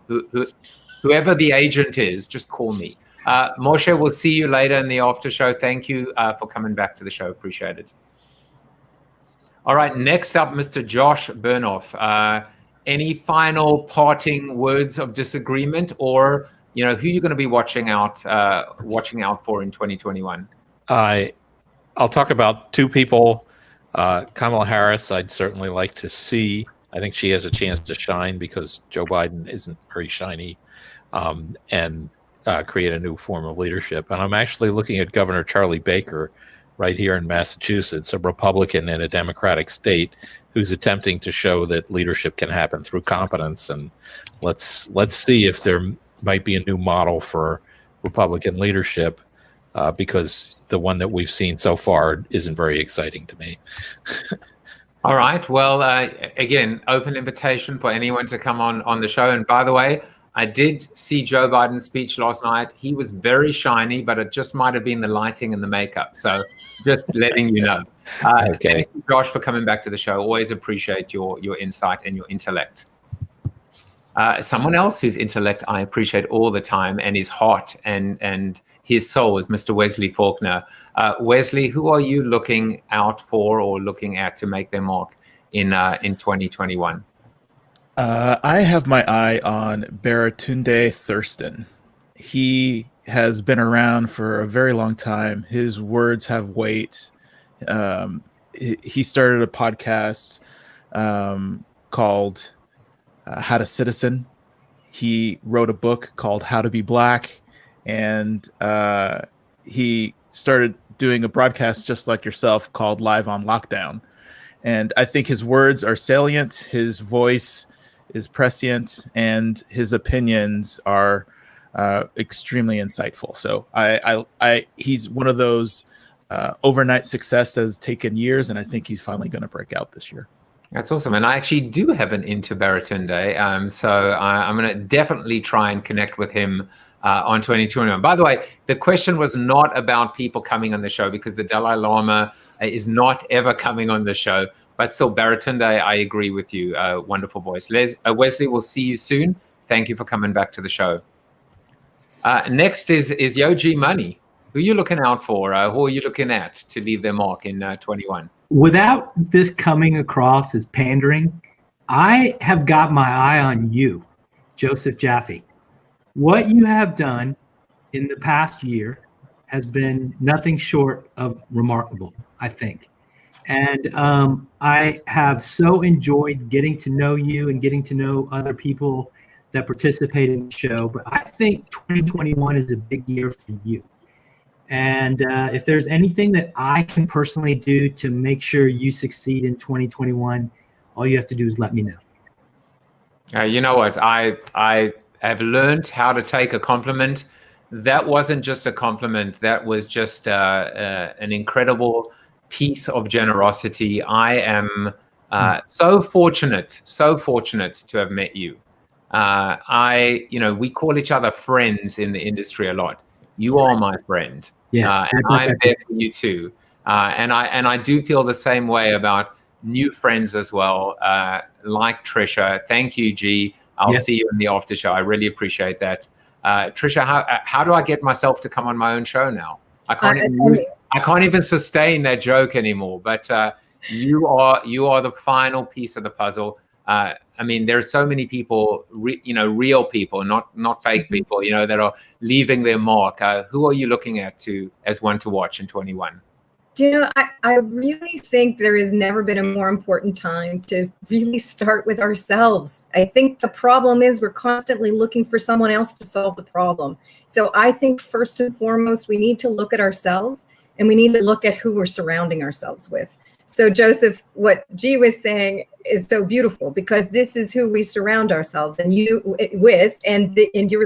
A: whoever the agent is, just call me. Moshe, we'll see you later in the after show. Thank you for coming back to the show. Appreciate it. All right, next up, Mr. Josh Bernoff. Any final parting words of disagreement, or who you're going to be watching out for in 2021?
H: I'll talk about two people. Kamala Harris, I'd certainly like to see. I think she has a chance to shine because Joe Biden isn't very shiny, and create a new form of leadership. And I'm actually looking at Governor Charlie Baker right here in Massachusetts, a Republican in a Democratic state, who's attempting to show that leadership can happen through competence. And let's see if there might be a new model for Republican leadership, because the one that we've seen so far isn't very exciting to me.
A: All right. Well, again, open invitation for anyone to come on the show. And by the way, I did see Joe Biden's speech last night. He was very shiny, but it just might have been the lighting and the makeup. So just letting you know.
H: Okay.
A: Thank you, Josh, for coming back to the show. Always appreciate your insight and your intellect. Someone else whose intellect I appreciate all the time, and his heart and his soul, is Mr. Wesley Faulkner. Wesley, who are you looking out for or looking at to make their mark in 2021?
I: I have my eye on Baratunde Thurston. He has been around for a very long time. His words have weight. He started a podcast called How to Citizen. He wrote a book called How to Be Black, and he started doing a broadcast just like yourself called Live on Lockdown. And I think his words are salient, his voice is prescient, and his opinions are extremely insightful. So he's one of those overnight success that has taken years, and I think he's finally going to break out this year.
A: That's awesome. And I actually do have an into Baratunde. So I'm going to definitely try and connect with him on 2021. By the way, the question was not about people coming on the show, because the Dalai Lama is not ever coming on the show. But still, Baratunde, I agree with you. Wonderful voice. Wesley, we'll see you soon. Thank you for coming back to the show. Next is Yogi Money. Who are you looking out for? Who are you looking at to leave their mark in 21?
J: without this coming across as pandering, I have got my eye on you, Joseph Jaffe. What you have done in the past year has been nothing short of remarkable, I think. And I have so enjoyed getting to know you and getting to know other people that participate in the show. But I think 2021 is a big year for you. And if there's anything that I can personally do to make sure you succeed in 2021, all you have to do is let me know.
A: You know what? I have learned how to take a compliment. That wasn't just a compliment. That was just an incredible piece of generosity. I am so fortunate to have met you. We call each other friends in the industry a lot. You are my friend.
J: Yes,
A: and I'm there for you too. And I do feel the same way about new friends as well, like Tricia. Thank you, G. I'll see you in the after show. I really appreciate that. Tricia, how do I get myself to come on my own show now? I can't even sustain that joke anymore. But you are the final piece of the puzzle. I mean, there are so many people, real people, not fake people, that are leaving their mark. Who are you looking at as one to watch in 21?
K: I really think there has never been a more important time to really start with ourselves. I think the problem is we're constantly looking for someone else to solve the problem. So I think first and foremost, we need to look at ourselves and we need to look at who we're surrounding ourselves with. So Joseph, what G was saying is so beautiful because this is who we surround ourselves and you're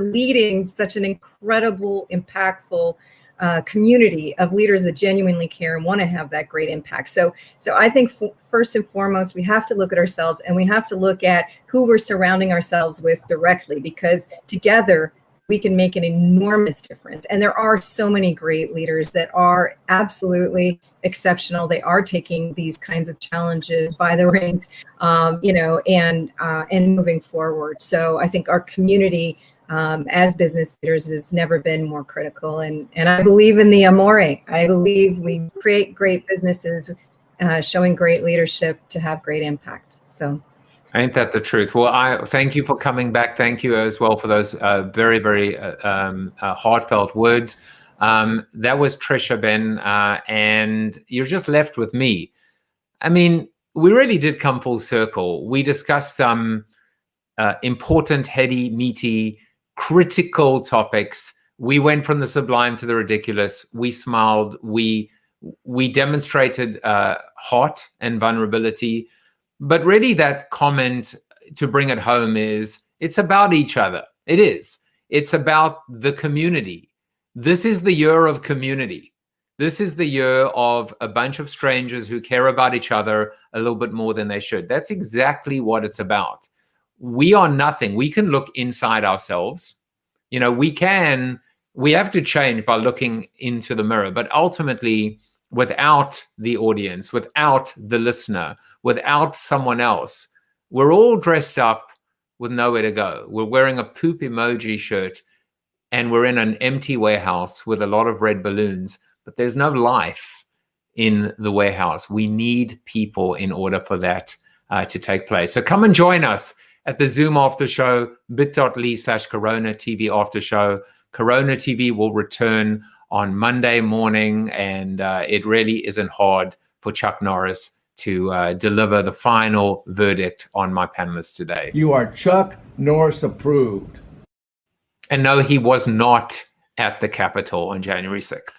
K: leading such an incredible, impactful community of leaders that genuinely care and want to have that great impact. So I think first and foremost, we have to look at ourselves and we have to look at who we're surrounding ourselves with directly, because together we can make an enormous difference. And there are so many great leaders that are absolutely exceptional. They are taking these kinds of challenges by the reins, and moving forward. So I think our community as business leaders has never been more critical. And I believe in the amore. I believe we create great businesses, showing great leadership to have great impact. So
A: ain't that the truth? Well, I thank you for coming back. Thank you as well for those very, very heartfelt words. That was Tricia Benn, and you're just left with me. I mean, we really did come full circle. We discussed some important, heady, meaty, critical topics. We went from the sublime to the ridiculous. We smiled. We demonstrated heart and vulnerability. But really that comment, to bring it home, is it's about each other. It is. It's about the community. This is the year of community. This is the year of a bunch of strangers who care about each other a little bit more than they should. That's exactly what it's about. We are nothing. We can look inside ourselves. We have to change by looking into the mirror, but ultimately, without the audience, without the listener, without someone else, we're all dressed up with nowhere to go. We're wearing a poop emoji shirt and we're in an empty warehouse with a lot of red balloons, but there's no life in the warehouse. We need people in order for that to take place. So come and join us at the Zoom after show, bit.ly/CoronaTV after show. CoronaTV will return on Monday morning, and it really isn't hard for Chuck Norris to deliver the final verdict on my panelists today.
Q: You are Chuck Norris approved.
A: And no, he was not at the Capitol on January 6th.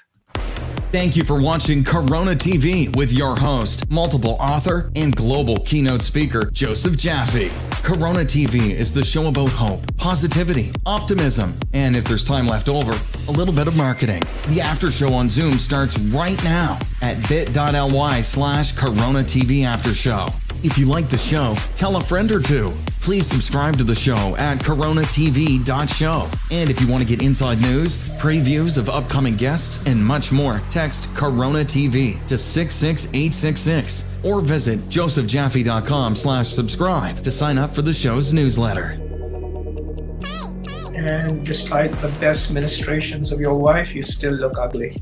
R: Thank you for watching Corona TV with your host, multiple author and global keynote speaker, Joseph Jaffe. Corona TV is the show about hope, positivity, optimism, and if there's time left over, a little bit of marketing. The after show on Zoom starts right now at bit.ly/Corona TV after show. If you like the show, tell a friend or two. Please subscribe to the show at coronatv.show. And if you want to get inside news, previews of upcoming guests, and much more, text Corona TV to 66866 or visit josephjaffe.com/subscribe to sign up for the show's newsletter.
S: And despite the best ministrations of your wife, you still look ugly.